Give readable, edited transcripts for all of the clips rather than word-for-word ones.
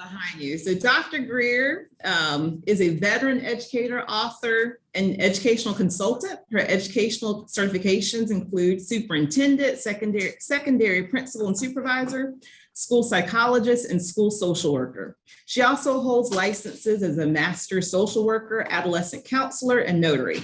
behind you. So Dr. Greer is a veteran educator, author, and educational consultant. Her educational certifications include superintendent, secondary principal and supervisor, school psychologist, and school social worker. She also holds licenses as a master social worker, adolescent counselor, and notary.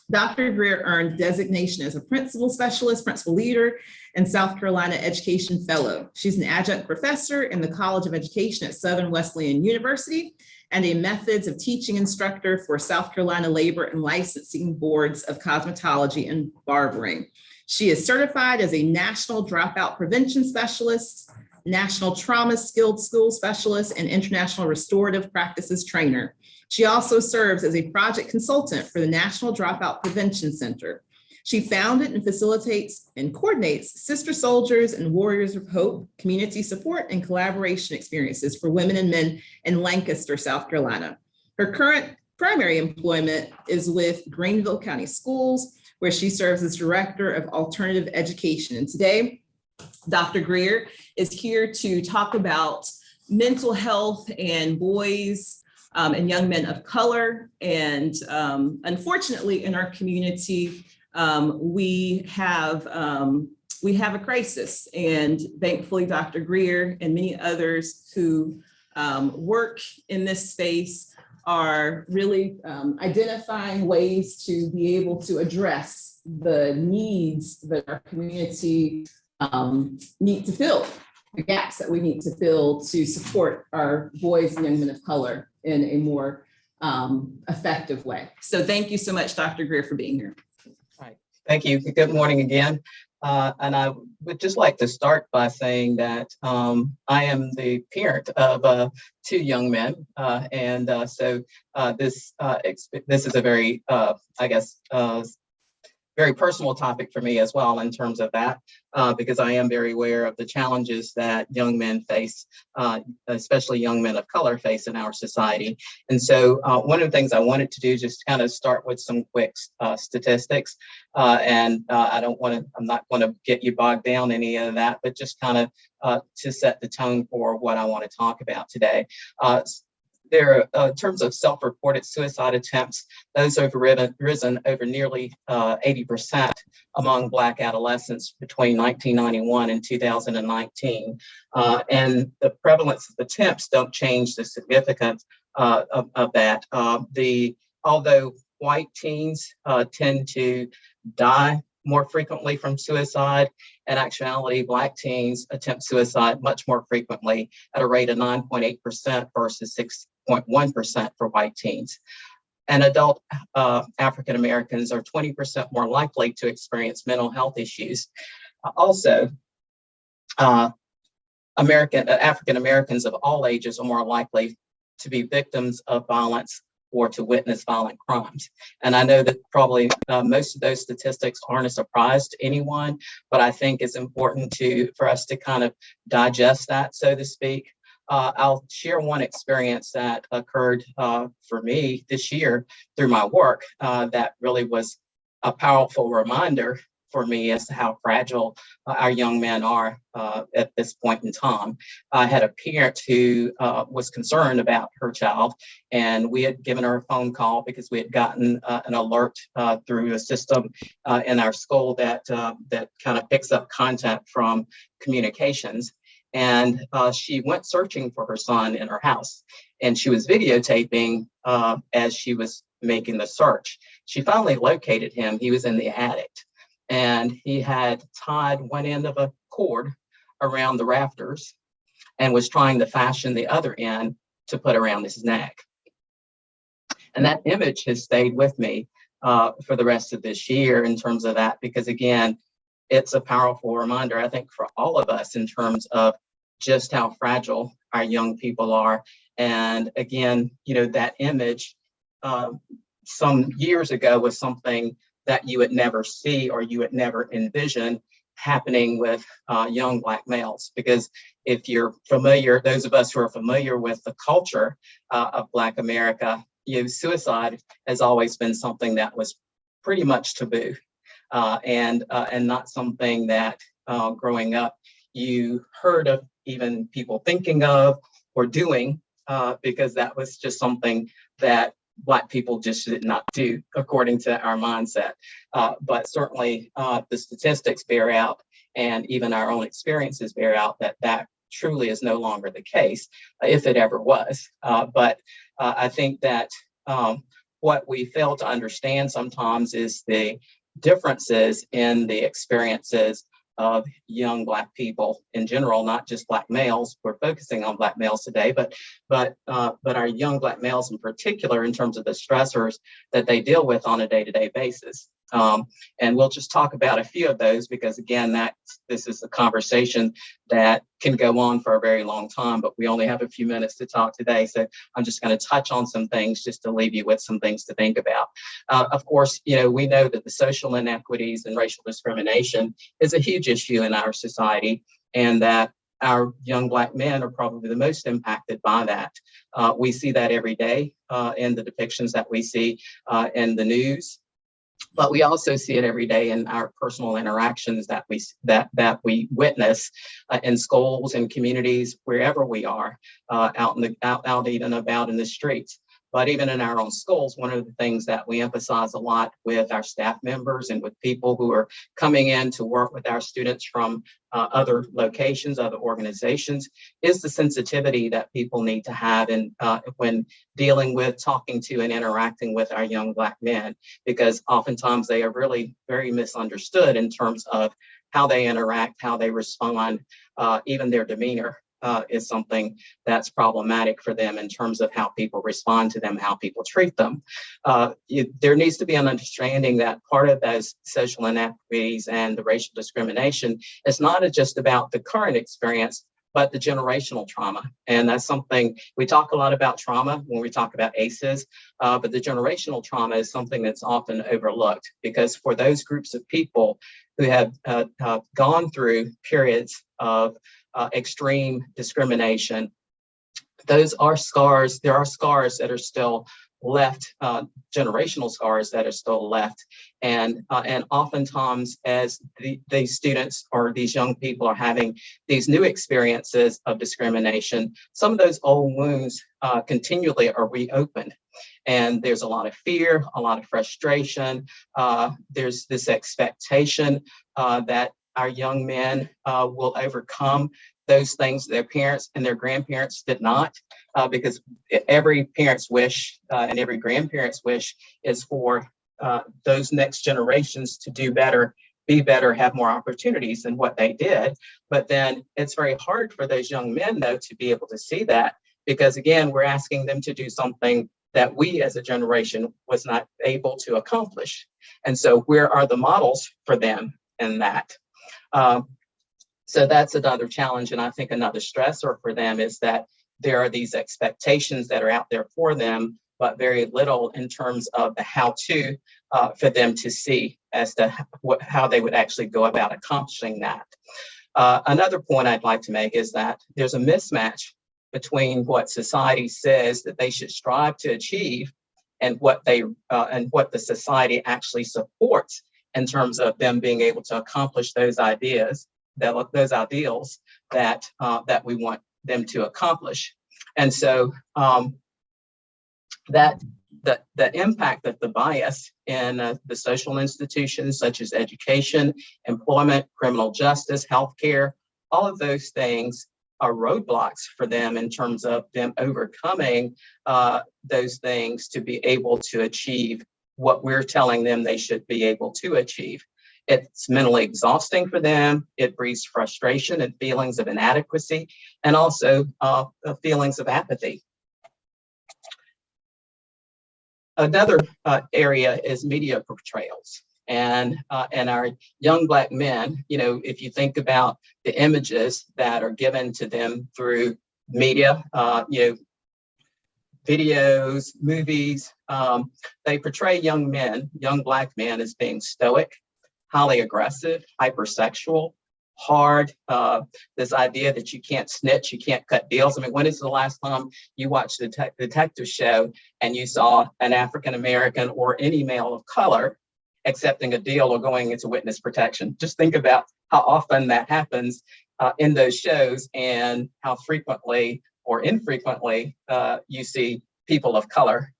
Dr. Greer earned designation as a principal specialist, principal leader, and South Carolina Education Fellow. She's an adjunct professor in the College of Education at Southern Wesleyan University and a methods of teaching instructor for South Carolina Labor and Licensing Boards of Cosmetology and Barbering. She is certified as a National Dropout Prevention Specialist, National Trauma Skilled School Specialist, and International Restorative Practices Trainer. She also serves as a project consultant for the National Dropout Prevention Center. She founded and facilitates and coordinates Sister Soldiers and Warriors of Hope community support and collaboration experiences for women and men in Lancaster, South Carolina. Her current primary employment is with Greenville County Schools, where she serves as Director of Alternative Education. And today, Dr. Greer is here to talk about mental health and boys and young men of color. And unfortunately, in our community, we have a crisis. And thankfully, Dr. Greer and many others who work in this space are really identifying ways to be able to address the needs that our community need to fill, the gaps that we need to fill to support our boys and young men of color in a more effective way. So thank you so much, Dr. Greer, for being here. All right. Thank you. Good morning again. And I would just like to start by saying that I am the parent of two young men. So this is a very, very personal topic for me as well in terms of that, because I am very aware of the challenges that young men face, especially young men of color face in our society. And so one of the things I wanted to do is just kind of start with some quick statistics. I'm not going to get you bogged down in any of that, but just kind of to set the tone for what I want to talk about today. There, in terms of self-reported suicide attempts, those have risen over nearly 80% among Black adolescents between 1991 and 2019. And the prevalence of attempts don't change the significance of that. Although white teens tend to die more frequently from suicide, in actuality, Black teens attempt suicide much more frequently at a rate of 9.8% versus 6.1% for white teens. And adult African Americans are 20% more likely to experience mental health issues. Also, African Americans of all ages are more likely to be victims of violence or to witness violent crimes. And I know that probably most of those statistics aren't a surprise to anyone, but I think it's important for us to kind of digest that, so to speak. I'll share one experience that occurred for me this year through my work that really was a powerful reminder for me as to how fragile our young men are at this point in time. I had a parent who was concerned about her child, and we had given her a phone call because we had gotten an alert through a system in our school that kind of picks up content from communications. And she went searching for her son in her house, and she was videotaping as she was making the search. She finally located him. He was in the attic, and he had tied one end of a cord around the rafters and was trying to fashion the other end to put around his neck. And that image has stayed with me for the rest of this year in terms of that, because again, it's a powerful reminder, I think, for all of us in terms of just how fragile our young people are. And again, that image some years ago was something that you would never see or you would never envision happening with young Black males. Because if you're familiar, those of us who are familiar with the culture of Black America, suicide has always been something that was pretty much taboo. And not something that growing up you heard of even people thinking of or doing, because that was just something that Black people just did not do according to our mindset. But certainly the statistics bear out, and even our own experiences bear out that that truly is no longer the case, if it ever was. But I think that what we fail to understand sometimes is the differences in the experiences of young Black people in general, not just Black males. We're focusing on Black males today, but our young Black males in particular, in terms of the stressors that they deal with on a day-to-day basis. And we'll just talk about a few of those because, again, this is a conversation that can go on for a very long time, but we only have a few minutes to talk today. So I'm just going to touch on some things just to leave you with some things to think about. Of course, we know that the social inequities and racial discrimination is a huge issue in our society, and that our young Black men are probably the most impacted by that. We see that every day in the depictions that we see in the news. But we also see it every day in our personal interactions that we witness in schools and communities, wherever we are, out even about in the streets. But even in our own schools, one of the things that we emphasize a lot with our staff members and with people who are coming in to work with our students from other locations, other organizations, is the sensitivity that people need to have when dealing with, talking to, and interacting with our young Black men, because oftentimes they are really very misunderstood in terms of how they interact, how they respond, even their demeanor. Is something that's problematic for them in terms of how people respond to them, how people treat them. There needs to be an understanding that part of those social inequities and the racial discrimination is not just about the current experience, but the generational trauma. And that's something we talk a lot about trauma when we talk about ACEs, but the generational trauma is something that's often overlooked, because for those groups of people who have gone through periods of extreme discrimination, those are scars. There are scars that are still left, generational scars that are still left. And oftentimes as these students or these young people are having these new experiences of discrimination, some of those old wounds continually are reopened. And there's a lot of fear, a lot of frustration. There's this expectation that our young men will overcome those things their parents and their grandparents did not, because every parent's wish and every grandparent's wish is for those next generations to do better, be better, have more opportunities than what they did. But then it's very hard for those young men, though, to be able to see that, because again, we're asking them to do something that we as a generation was not able to accomplish. And so where are the models for them in that? So that's another challenge. And I think another stressor for them is that there are these expectations that are out there for them, but very little in terms of the how-to for them to see as to how they would actually go about accomplishing that. Another point I'd like to make is that there's a mismatch between what society says that they should strive to achieve and what the society actually supports in terms of them being able to accomplish those ideals that we want them to accomplish. And so that the impact of the bias in the social institutions such as education, employment, criminal justice, healthcare, all of those things are roadblocks for them in terms of them overcoming those things to be able to achieve what we're telling them they should be able to achieve. It's mentally exhausting for them. It breeds frustration and feelings of inadequacy, and also feelings of apathy. Another area is media portrayals. And our young Black men, if you think about the images that are given to them through media, videos, movies, they portray young Black men as being stoic, highly aggressive, hypersexual, hard, this idea that you can't snitch, you can't cut deals. I mean, when is the last time you watched the detective show and you saw an African-American or any male of color accepting a deal or going into witness protection? Just think about how often that happens in those shows and how frequently or infrequently you see people of color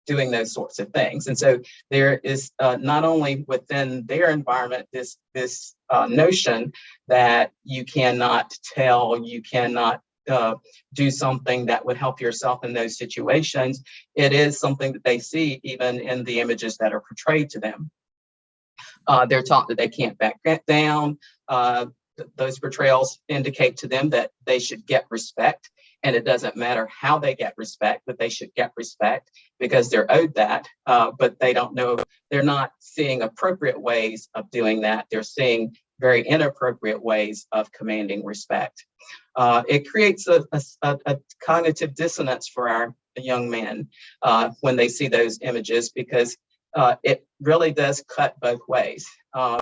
doing those sorts of things. And so there is not only within their environment this notion that you cannot tell, you cannot do something that would help yourself in those situations. It is something that they see even in the images that are portrayed to them. They're taught that they can't back down. Those portrayals indicate to them that they should get respect, and it doesn't matter how they get respect, but they should get respect because they're owed that, but they don't know, they're not seeing appropriate ways of doing that. They're seeing very inappropriate ways of commanding respect. It creates a cognitive dissonance for our young men when they see those images, because it really does cut both ways,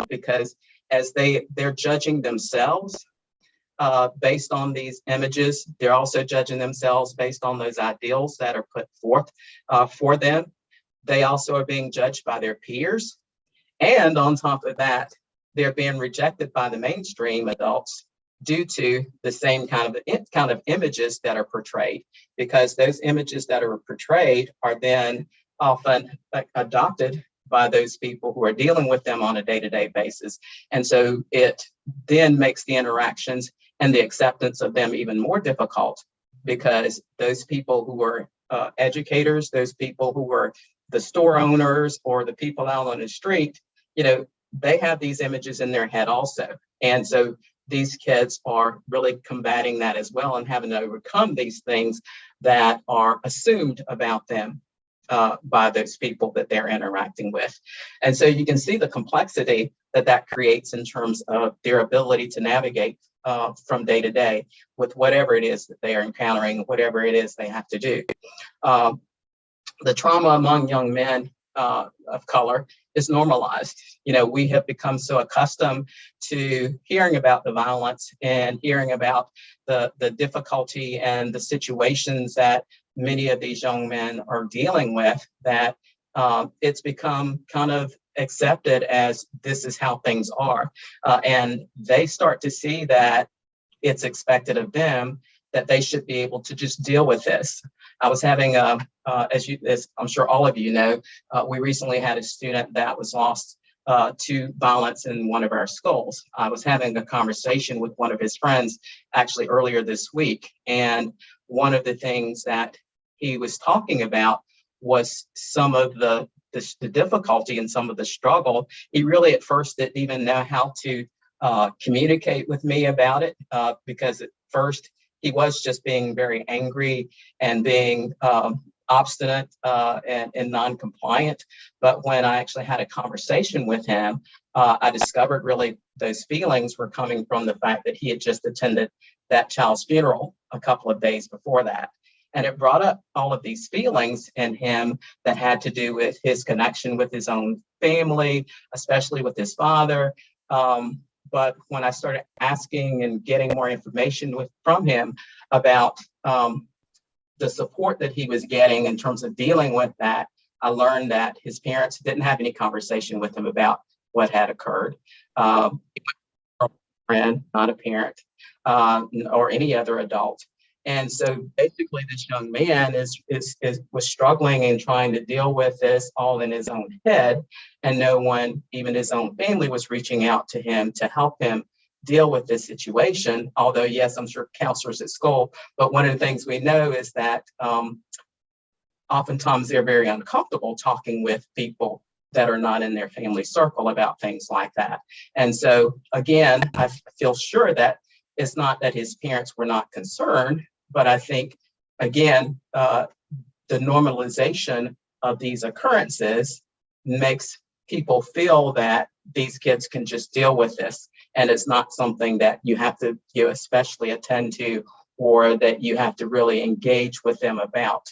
because as they're judging themselves based on these images, they're also judging themselves based on those ideals that are put forth for them. They also are being judged by their peers. And on top of that, they're being rejected by the mainstream adults due to the same kind of images that are portrayed, because those images that are portrayed are then often adopted by those people who are dealing with them on a day-to-day basis. And so it then makes the interactions and the acceptance of them even more difficult, because those people who are educators, those people who are the store owners or the people out on the street, they have these images in their head also. And so these kids are really combating that as well and having to overcome these things that are assumed about them by those people that they're interacting with. And so you can see the complexity that creates in terms of their ability to navigate from day to day with whatever it is that they are encountering, whatever it is they have to do. The trauma among young men of color is normalized. We have become so accustomed to hearing about the violence and hearing about the difficulty and the situations that many of these young men are dealing with, that it's become kind of accepted as this is how things are. And they start to see that it's expected of them that they should be able to just deal with this. I was having, as I'm sure all of you know, we recently had a student that was lost to violence in one of our schools. I was having a conversation with one of his friends actually earlier this week. And one of the things that he was talking about was some of the difficulty and some of the struggle. He really at first didn't even know how to communicate with me about it, because at first he was just being very angry and being obstinate and non-compliant. But when I actually had a conversation with him, I discovered really those feelings were coming from the fact that he had just attended that child's funeral a couple of days before that. And it brought up all of these feelings in him that had to do with his connection with his own family, especially with his father. But when I started asking and getting more information from him about the support that he was getting in terms of dealing with that, I learned that his parents didn't have any conversation with him about what had occurred. A friend, not a parent, or any other adult. And so basically this young man was struggling and trying to deal with this all in his own head, and no one, even his own family, was reaching out to him to help him deal with this situation. Although, yes, I'm sure counselors at school, but one of the things we know is that oftentimes they're very uncomfortable talking with people that are not in their family circle about things like that. And so again, I feel sure that it's not that his parents were not concerned, but I think, again, the normalization of these occurrences makes people feel that these kids can just deal with this. And it's not something that you have to especially attend to, or that you have to really engage with them about.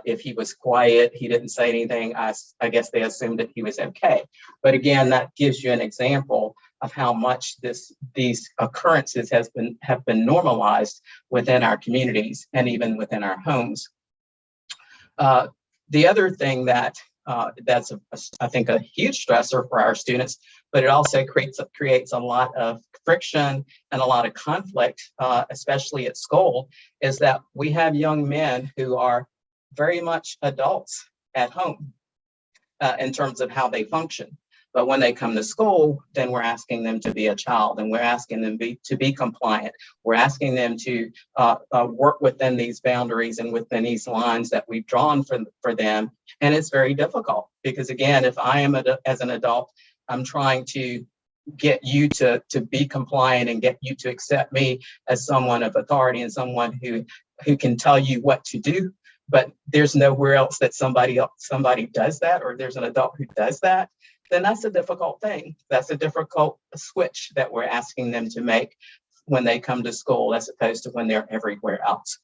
If he was quiet, he didn't say anything, I guess they assumed that he was okay. But again, that gives you an example of how much these occurrences have been normalized within our communities and even within our homes. The other thing that that's I think a huge stressor for our students, but it also creates a lot of friction and a lot of conflict, especially at school, is that we have young men who are very much adults at home in terms of how they function. But when they come to school, then we're asking them to be a child, and we're asking them to be compliant. We're asking them to work within these boundaries and within these lines that we've drawn for them. And it's very difficult because, again, if I am as an adult, I'm trying to get you to be compliant and get you to accept me as someone of authority and someone who can tell you what to do. But there's nowhere else that somebody does that, or there's an adult who does that, then that's a difficult thing. That's a difficult switch that we're asking them to make when they come to school, as opposed to when they're everywhere else.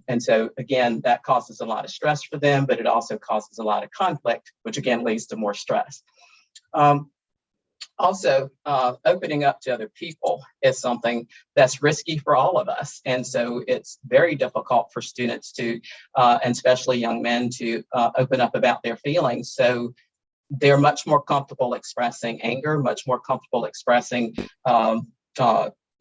And so, again, that causes a lot of stress for them, but it also causes a lot of conflict, which again leads to more stress. Also, opening up to other people is something that's risky for all of us. And so it's very difficult for students to, and especially young men, to open up about their feelings. So they're much more comfortable expressing anger, much more comfortable expressing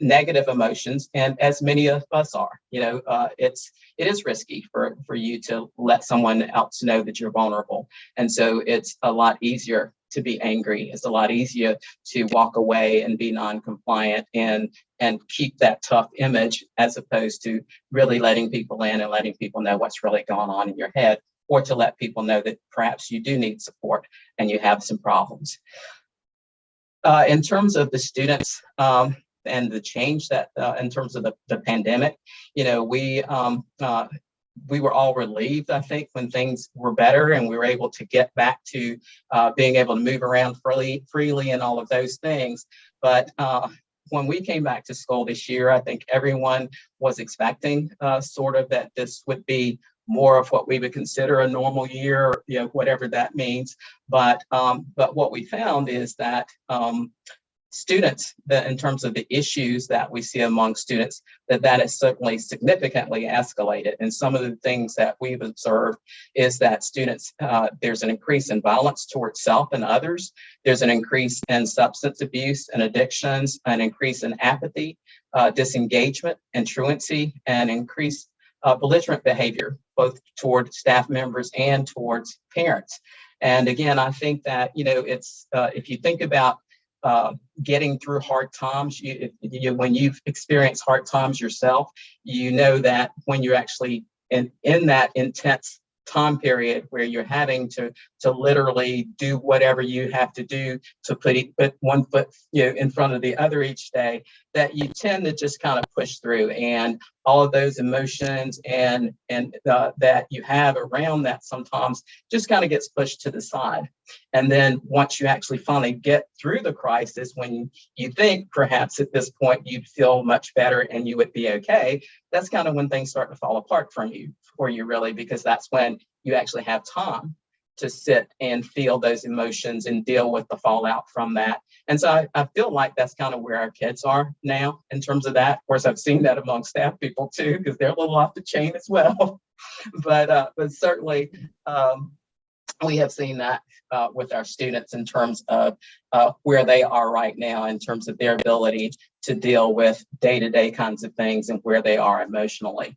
negative emotions, and as many of us are. It is risky for you to let someone else know that you're vulnerable, and so it's a lot easier to be angry. It's a lot easier to walk away and be non-compliant and keep that tough image, as opposed to really letting people in and letting people know what's really going on in your head, or to let people know that perhaps you do need support and you have some problems. In terms of the students and the change that in terms of the pandemic, we were all relieved, I think, when things were better and we were able to get back to being able to move around freely and all of those things. But when we came back to school this year, I think everyone was expecting sort of that this would be more of what we would consider a normal year, whatever that means. But what we found is that students, that in terms of the issues that we see among students, that is certainly significantly escalated. And some of the things that we've observed is that students, there's an increase in violence towards self and others. There's an increase in substance abuse and addictions, an increase in apathy, disengagement and truancy, and increased belligerent behavior, both toward staff members and towards parents. And again, I think that, it's if you think about getting through hard times, when you've experienced hard times yourself, you know that when you're actually in that intense time period where you're having to literally do whatever you have to do to put one foot in front of the other each day, that you tend to just kind of push through, and all of those emotions and that you have around that sometimes just kind of gets pushed to the side. And then once you actually finally get through the crisis, when you think perhaps at this point you'd feel much better and you would be okay, that's kind of when things start to fall apart for you really, because that's when you actually have time to sit and feel those emotions and deal with the fallout from that. And so I feel like that's kind of where our kids are now in terms of that. Of course, I've seen that among staff people too, because they're a little off the chain as well. But certainly we have seen that with our students in terms of where they are right now, in terms of their ability to deal with day-to-day kinds of things and where they are emotionally.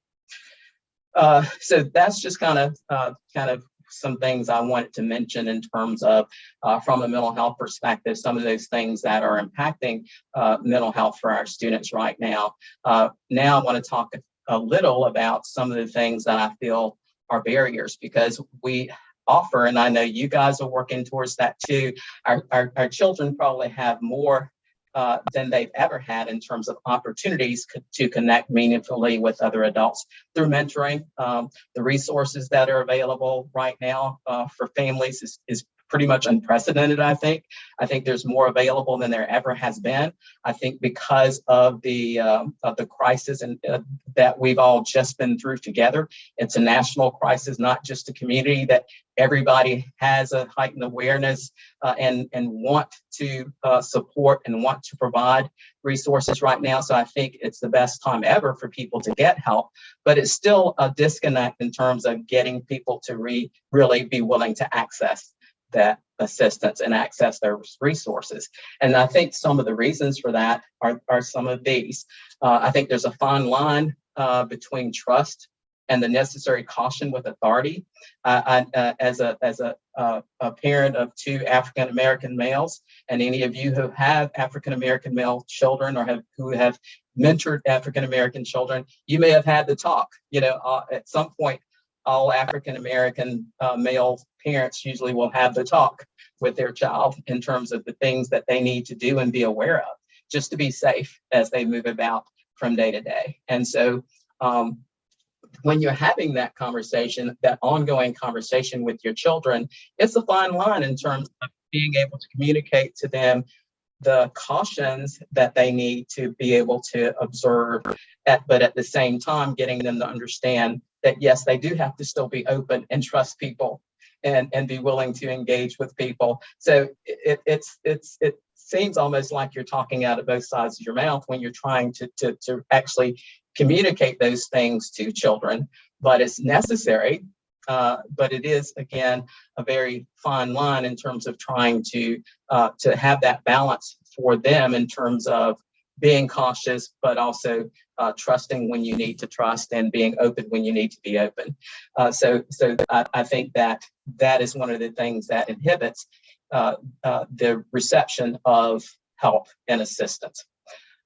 So that's just kind of some things I wanted to mention in terms of, from a mental health perspective, some of those things that are impacting mental health for our students right now. Now I want to talk a little about some of the things that I feel are barriers, because we offer, and I know you guys are working towards that too, our children probably have more than they've ever had in terms of opportunities to connect meaningfully with other adults through mentoring. The resources that are available right now for families is pretty much unprecedented, I think. I think there's more available than there ever has been. I think because of the crisis and that we've all just been through together. It's a national crisis, not just a community, that everybody has a heightened awareness and want to support and want to provide resources right now. So I think it's the best time ever for people to get help, but it's still a disconnect in terms of getting people to really be willing to access that assistance and access those resources. And I think some of the reasons for that are some of these. I think there's a fine line between trust and the necessary caution with authority. As a parent of two African American males, and any of you who have African American male children or who have mentored African American children, you may have had the talk. At some point, all African American male parents usually will have the talk with their child in terms of the things that they need to do and be aware of, just to be safe as they move about from day to day. And so when you're having that conversation, that ongoing conversation with your children, it's a fine line in terms of being able to communicate to them the cautions that they need to be able to observe, but at the same time, getting them to understand that, yes, they do have to still be open and trust people and be willing to engage with people. So it seems almost like you're talking out of both sides of your mouth when you're trying to actually communicate those things to children, but it's necessary. But it is, again, a very fine line in terms of trying to have that balance for them in terms of being cautious, but also trusting when you need to trust and being open when you need to be open. So I think that is one of the things that inhibits the reception of help and assistance.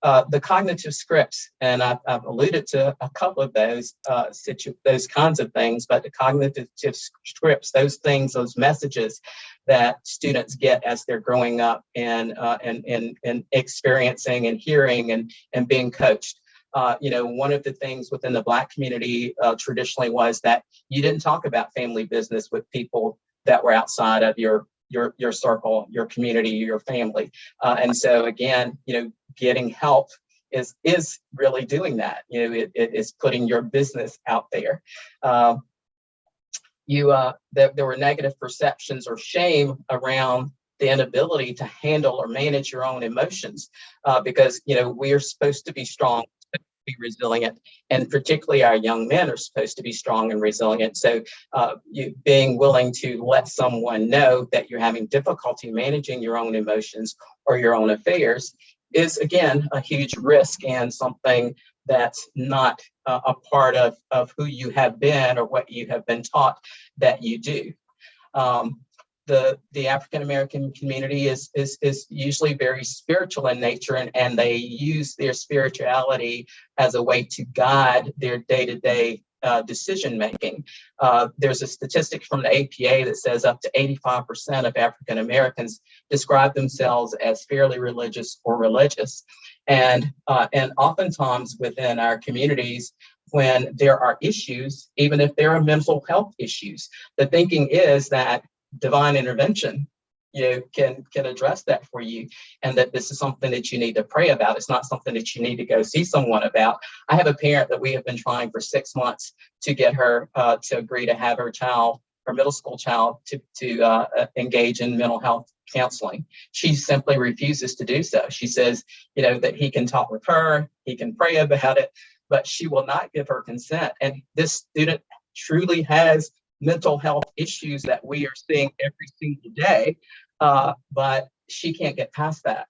The cognitive scripts, and I've alluded to a couple of those kinds of things, but the cognitive scripts, those things, those messages that students get as they're growing up and experiencing and hearing and being coached. One of the things within the Black community traditionally was that you didn't talk about family business with people that were outside of your circle, your community, your family. And so again, getting help is really doing that. It is putting your business out there. There were negative perceptions or shame around the inability to handle or manage your own emotions, because we are supposed to be strong, be resilient, and particularly our young men are supposed to be strong and resilient. So you being willing to let someone know that you're having difficulty managing your own emotions or your own affairs is, again, a huge risk and something that's not a part of who you have been or what you have been taught that you do. The African American community is usually very spiritual in nature, and they use their spirituality as a way to guide their day-to-day decision making. There's a statistic from the APA that says up to 85% of African Americans describe themselves as fairly religious or religious. And oftentimes within our communities, when there are issues, even if there are mental health issues, the thinking is that divine intervention can address that for you, and that this is something that you need to pray about. It's not something that you need to go see someone about. I have a parent that we have been trying for 6 months to get her to agree to have her middle school child to engage in mental health counseling. She simply refuses to do so. She says, that he can talk with her, he can pray about it, but she will not give her consent. And this student truly has mental health issues that we are seeing every single day, but she can't get past that.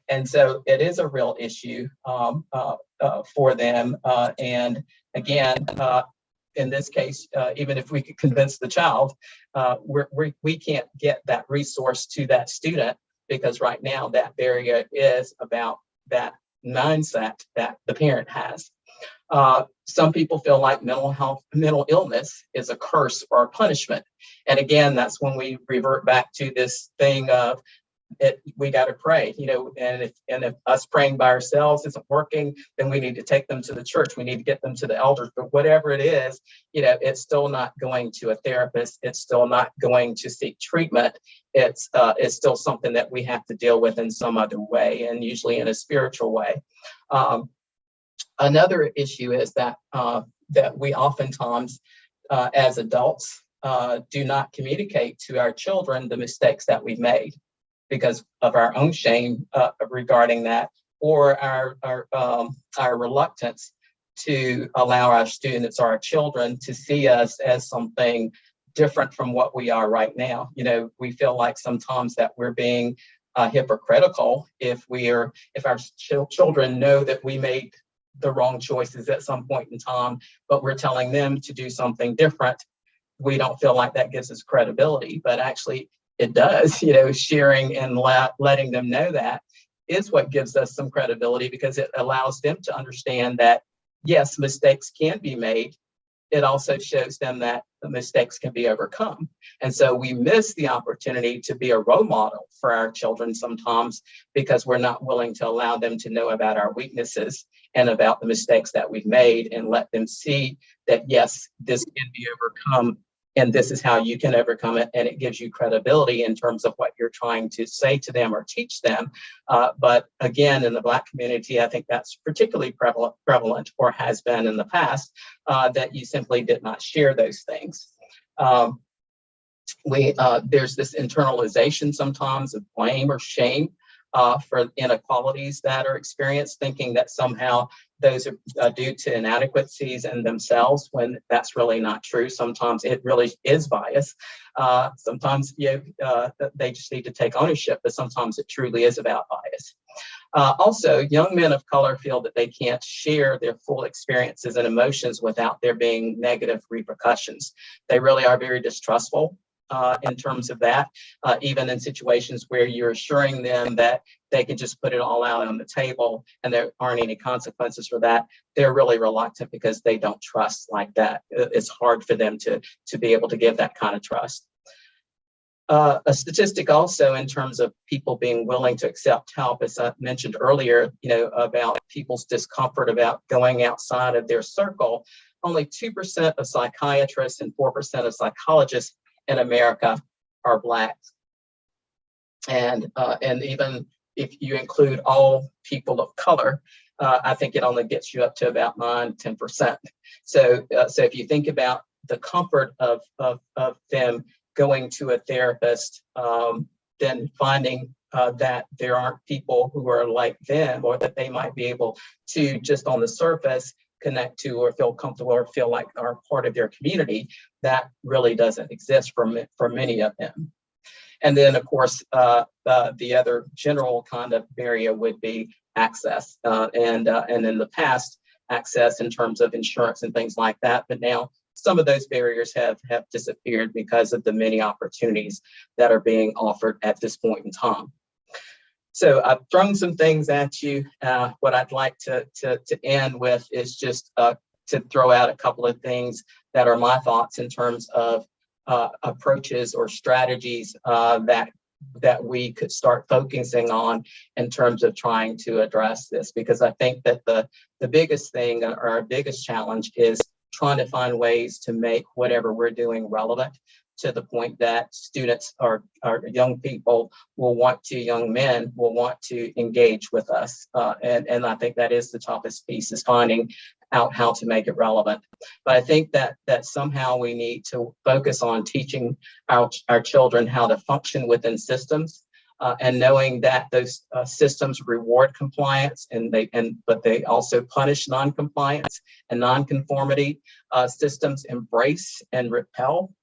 And so it is a real issue for them. And again, in this case, even if we could convince the child, we can't get that resource to that student, because right now that barrier is about that mindset that the parent has. Some people feel like mental illness is a curse or a punishment. And again, that's when we revert back to this thing of we got to pray, and if us praying by ourselves isn't working, then we need to take them to the church. We need to get them to the elders. But whatever it is, it's still not going to a therapist. It's still not going to seek treatment. It's still something that we have to deal with in some other way, and usually in a spiritual way. Another issue is that we oftentimes, as adults, do not communicate to our children the mistakes that we've made because of our own shame regarding that, or our reluctance to allow our students or our children to see us as something different from what we are right now. We feel like sometimes that we're being hypocritical if our children know that we made the wrong choices at some point in time, but we're telling them to do something different. We don't feel like that gives us credibility, but actually it does. Sharing and letting them know that is what gives us some credibility, because it allows them to understand that, yes, mistakes can be made. It also shows them that the mistakes can be overcome. And so we miss the opportunity to be a role model for our children sometimes because we're not willing to allow them to know about our weaknesses and about the mistakes that we've made, and let them see that, yes, this can be overcome, and this is how you can overcome it. And it gives you credibility in terms of what you're trying to say to them or teach them. But again, in the Black community, I think that's particularly prevalent, or has been in the past, that you simply did not share those things. There's this internalization sometimes of blame or shame for inequalities that are experienced, thinking that somehow those are due to inadequacies in themselves, when that's really not true. Sometimes it really is bias. Sometimes they just need to take ownership, but sometimes it truly is about bias. Also, young men of color feel that they can't share their full experiences and emotions without there being negative repercussions. They really are very distrustful in terms of that, even in situations where you're assuring them that they can just put it all out on the table and there aren't any consequences for that. They're really reluctant because they don't trust like that. It's hard for them to be able to give that kind of trust. A statistic also in terms of people being willing to accept help, as I mentioned earlier, about people's discomfort about going outside of their circle. Only 2% of psychiatrists and 4% of psychologists in America are Black. And even if you include all people of color, I think it only gets you up to about 9-10%. So if you think about the comfort of them going to a therapist, then finding that there aren't people who are like them, or that they might be able to just on the surface connect to or feel comfortable or feel like are part of their community, that really doesn't exist for many of them. And then, of course, the other general kind of barrier would be access. And in the past, access in terms of insurance and things like that. But now some of those barriers have disappeared because of the many opportunities that are being offered at this point in time. So I've thrown some things at you. What I'd like to end with is just to throw out a couple of things that are my thoughts in terms of approaches or strategies that we could start focusing on in terms of trying to address this. Because I think that the biggest thing or our biggest challenge is trying to find ways to make whatever we're doing relevant to the point that students or young people young men will want to engage with us. And I think that is the toughest piece, is finding out how to make it relevant. But I think that somehow we need to focus on teaching our children how to function within systems, and knowing that those systems reward compliance but they also punish noncompliance and nonconformity. Systems embrace and repel.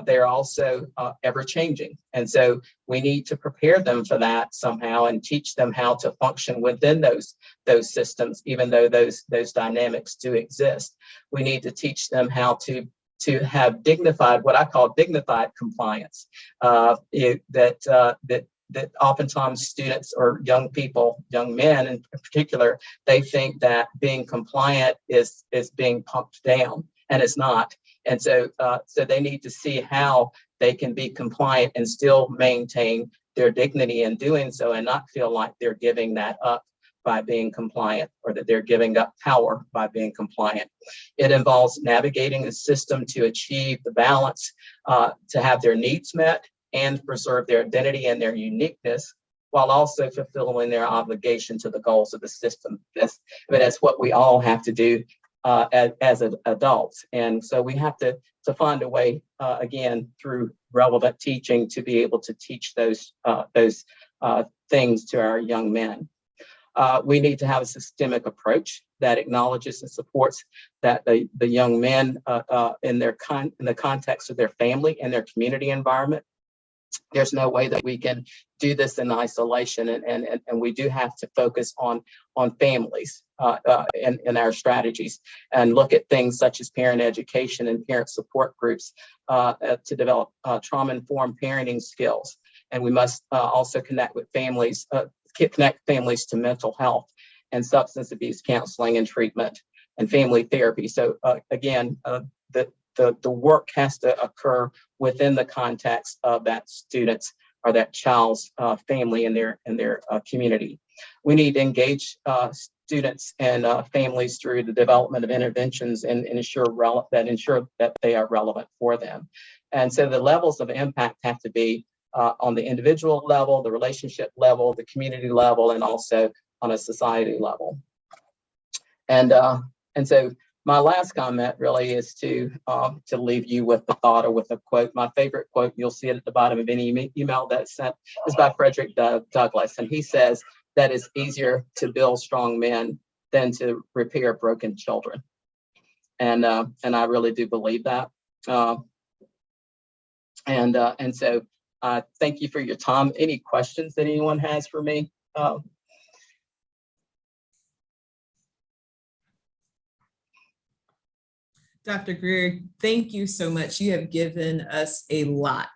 They're also ever changing. And so we need to prepare them for that somehow and teach them how to function within those systems, even though those dynamics do exist. We need to teach them how to have what I call dignified compliance, that oftentimes students or young people, young men in particular, they think that being compliant is being pumped down, and it's not. And so they need to see how they can be compliant and still maintain their dignity in doing so and not feel like they're giving that up by being compliant, or that they're giving up power by being compliant. It involves navigating a system to achieve the balance, to have their needs met and preserve their identity and their uniqueness, while also fulfilling their obligation to the goals of the system. That's what we all have to do as adults. And so we have to find a way, again, through relevant teaching, to be able to teach those things to our young men. We need to have a systemic approach that acknowledges and supports that the young men in the context of their family and their community environment. There's no way that we can do this in isolation, and we do have to focus on families in our strategies, and look at things such as parent education and parent support groups to develop trauma-informed parenting skills. And we must also connect families to mental health and substance abuse counseling and treatment and family therapy. So again, the work has to occur within the context of that student's or that child's family and their community. We need to engage students and families through the development of interventions and ensure that they are relevant for them. And so the levels of impact have to be on the individual level, the relationship level, the community level, and also on a society level. And so my last comment really is to leave you with the thought, or with a quote. My favorite quote, you'll see it at the bottom of any email that's sent, is by Frederick Douglass. And he says that it's easier to build strong men than to repair broken children. And I really do believe that. And so thank you for your time. Any questions that anyone has for me? Dr. Greer, thank you so much. You have given us a lot.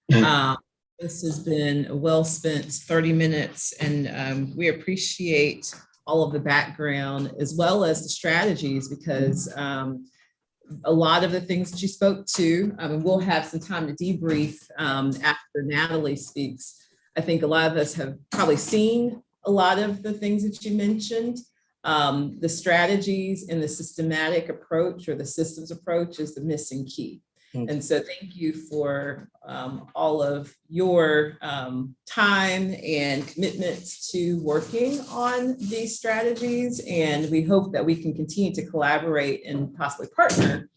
This has been a well-spent 30 minutes, and we appreciate all of the background as well as the strategies, because a lot of the things that you spoke to, and we'll have some time to debrief after Natalie speaks. I think a lot of us have probably seen a lot of the things that you mentioned. The strategies and the systematic approach, or the systems approach, is the missing key. And so thank you for all of your time and commitments to working on these strategies. And we hope that we can continue to collaborate and possibly partner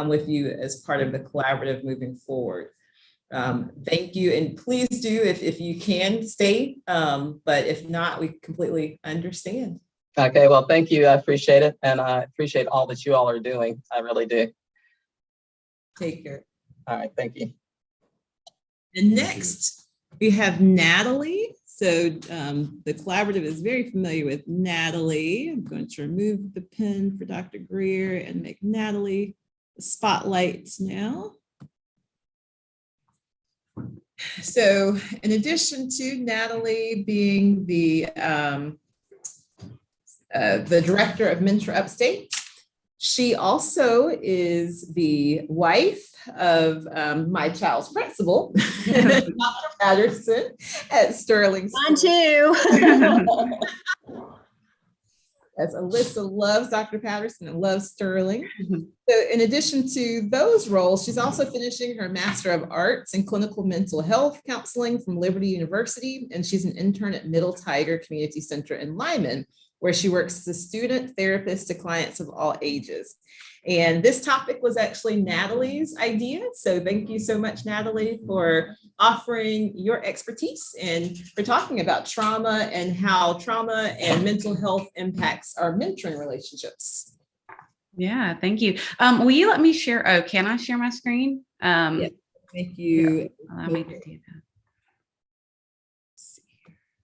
with you as part of the collaborative moving forward. Thank you. And please do, if you can, stay. But if not, we completely understand. Okay, well, thank you. I appreciate it. And I appreciate all that you all are doing. I really do. Take care. All right, thank you. And next, we have Natalie. So the collaborative is very familiar with Natalie. I'm going to remove the pen for Dr. Greer and make Natalie the spotlight now. So in addition to Natalie being the director of Mentor Upstate, she also is the wife of my child's principal, Dr. Patterson at Sterling. Mine too. As Alyssa loves Dr. Patterson and loves Sterling. So in addition to those roles, she's also finishing her Master of Arts in Clinical Mental Health Counseling from Liberty University, and she's an intern at Middle Tiger Community Center in Lyman, where she works as a student therapist to clients of all ages. And this topic was actually Natalie's idea. So thank you so much, Natalie, for offering your expertise and for talking about trauma and how trauma and mental health impacts our mentoring relationships. Yeah, thank you. Will you let me share? Oh, can I share my screen? Yeah, thank you. Allow me to do that.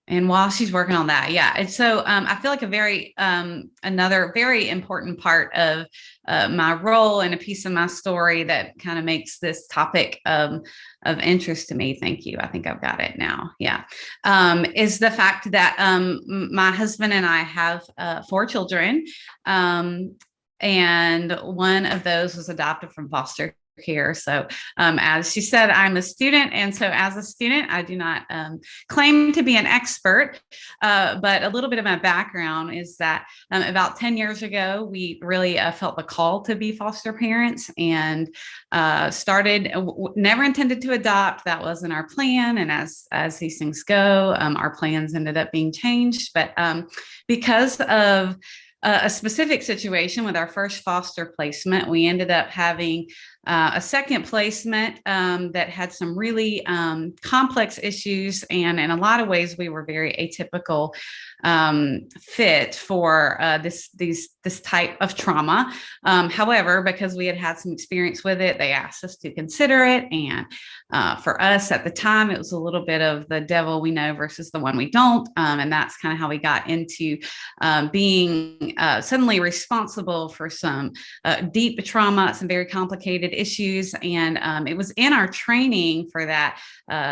And while she's working on that, yeah. And so I feel like another very important part of my role and a piece of my story that kind of makes this topic of interest to me. Thank you. I think I've got it now. Yeah. Is the fact that my husband and I have 4 children. And one of those was adopted from foster care. So as she said, I'm a student. And so as a student, I do not claim to be an expert, but a little bit of my background is that about 10 years ago, we really felt the call to be foster parents and never intended to adopt. That wasn't our plan. And as these things go, our plans ended up being changed. But because of a specific situation with our first foster placement, we ended up having a second placement that had some really complex issues. And in a lot of ways, we were very atypical fit for this type of trauma. However, because we had some experience with it, they asked us to consider it. And for us at the time, it was a little bit of the devil we know versus the one we don't. And that's kind of how we got into being suddenly responsible for some deep trauma, some very complicated issues. And it was in our training for that,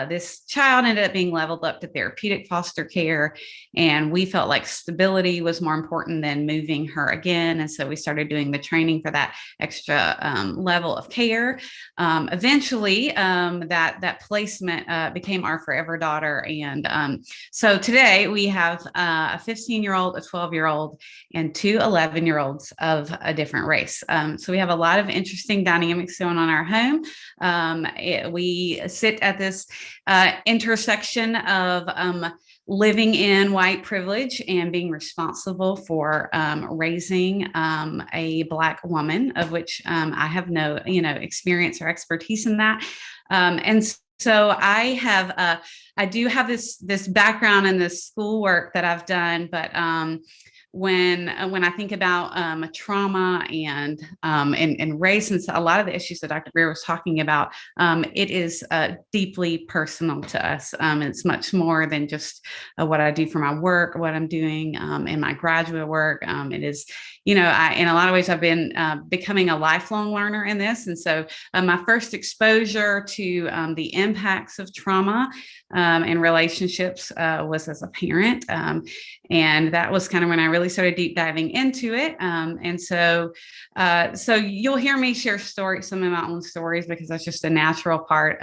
this child ended up being leveled up to therapeutic foster care. And we felt like stability was more important than moving her again. And so we started doing the training for that extra level of care. Eventually, that placement became our forever daughter. And so today we have a 15-year-old, a 12-year-old, and two 11-year-olds of a different race. So we have a lot of interesting dynamics going on in our home. We sit at this intersection of living in white privilege and being responsible for raising a Black woman, of which I have no, experience or expertise in that. And so I do have this background in this schoolwork that I've done, but when I think about trauma and race and so a lot of the issues that Dr. Greer was talking about, it is deeply personal to us. It's much more than just what I do for my work, what I'm doing in my graduate work. It is, in a lot of ways, I've been becoming a lifelong learner in this. And so my first exposure to the impacts of trauma and relationships was as a parent. And that was kind of when I really started deep diving into it. And so you'll hear me share some of my own stories because that's just a natural part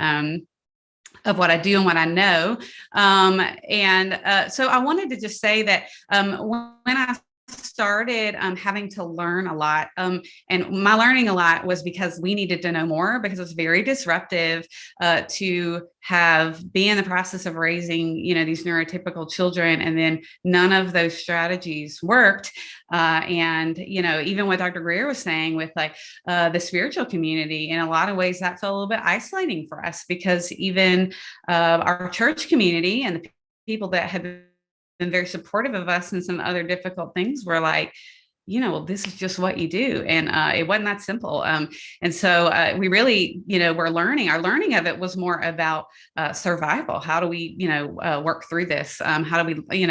of what I do and what I know. So I wanted to just say that when I started having to learn a lot, and my learning a lot was because we needed to know more, because it's very disruptive to be in the process of raising, these neurotypical children, and then none of those strategies worked. And even what Dr. Greer was saying with the spiritual community, in a lot of ways that felt a little bit isolating for us, because even our church community and the people that had been very supportive of us in some other difficult things were like, well, this is just what you do. And it wasn't that simple. And so we really, we're learning. Our learning of it was more about survival. How do we, work through this? How do we,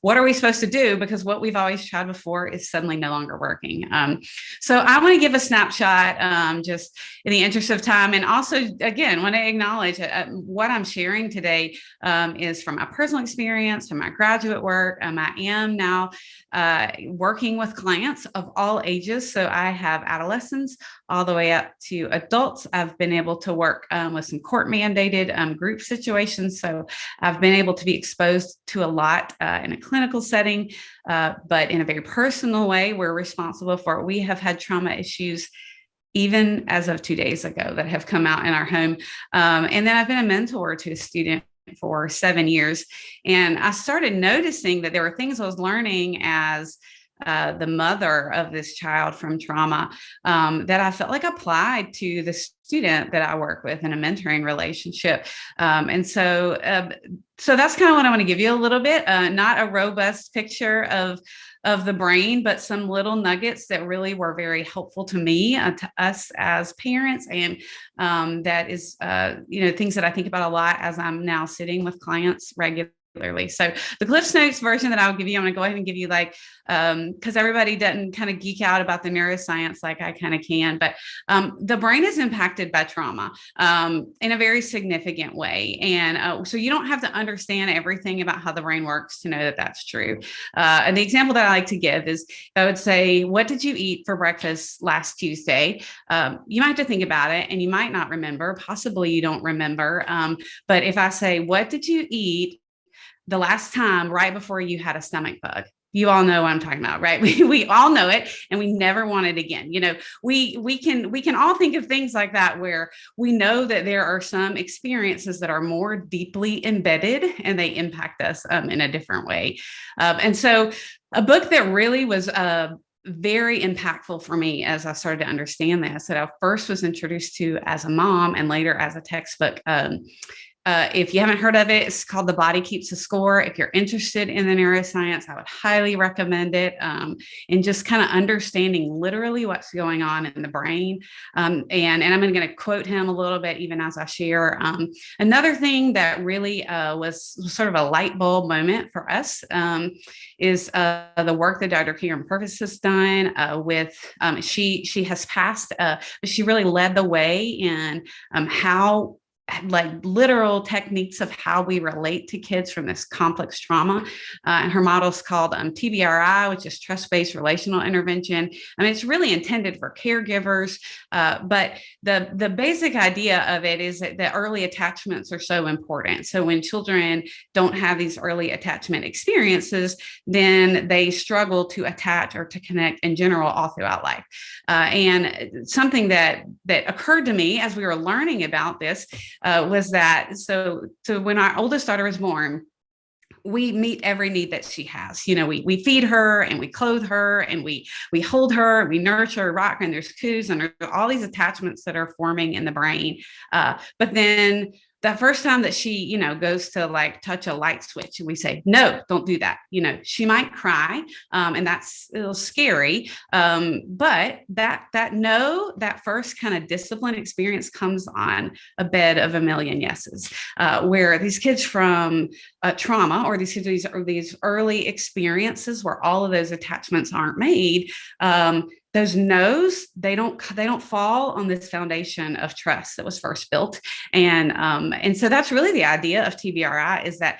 what are we supposed to do? Because what we've always tried before is suddenly no longer working. So I want to give a snapshot just in the interest of time. And also, again, want to acknowledge what I'm sharing today is from my personal experience, from my graduate work. I am now working with clients of all ages. So I have adolescents all the way up to adults. I've been able to work with some court mandated group situations. So I've been able to be exposed to a lot in a clinical setting, but in a very personal way. We're responsible for it. We have had trauma issues even as of 2 days ago that have come out in our home. And then I've been a mentor to a student for 7 years. And I started noticing that there were things I was learning as the mother of this child from trauma that I felt like applied to the student that I work with in a mentoring relationship. And so that's kind of what I want to give you a little bit, not a robust picture of the brain, but some little nuggets that really were very helpful to me, to us as parents. And that is, things that I think about a lot as I'm now sitting with clients regularly So the Cliffs Notes version that I'll give you, I'm going to go ahead and give you like, because everybody doesn't kind of geek out about the neuroscience like I kind of can, but the brain is impacted by trauma in a very significant way. And so you don't have to understand everything about how the brain works to know that that's true. And the example that I like to give is I would say, what did you eat for breakfast last Tuesday? You might have to think about it and you might not remember, possibly you don't remember. But if I say, what did you eat the last time right before you had a stomach bug? You all know what I'm talking about, right? We all know it and we never want it again. You know, we can all think of things like that where we know that there are some experiences that are more deeply embedded and they impact us in a different way. And so a book that really was very impactful for me as I started to understand this, that I first was introduced to as a mom and later as a textbook. If you haven't heard of it, it's called The Body Keeps the Score. If you're interested in the neuroscience, I would highly recommend it. And just kind of understanding literally what's going on in the brain. And I'm going to quote him a little bit even as I share. Another thing that really was sort of a light bulb moment for us is the work that Dr. Karen Purvis has done with, she has passed, but she really led the way in how like literal techniques of how we relate to kids from this complex trauma. And her model is called TBRI, which is trust-based relational intervention. I mean, it's really intended for caregivers, but the basic idea of it is that the early attachments are so important. So when children don't have these early attachment experiences, then they struggle to attach or to connect in general all throughout life. And something that occurred to me as we were learning about this was that so when our oldest daughter was born, we meet every need that she has. You know, we feed her and we clothe her and we hold her and we nurture, rock, and there's coos and there's all these attachments that are forming in the brain. But then that first time that she, you know, goes to like touch a light switch, and we say, no, don't do that. You know, she might cry, and that's a little scary. But that first kind of discipline experience comes on a bed of a million yeses, where these kids from trauma or these early experiences where all of those attachments aren't made, those no's, they don't fall on this foundation of trust that was first built. And so that's really the idea of TBRI, is that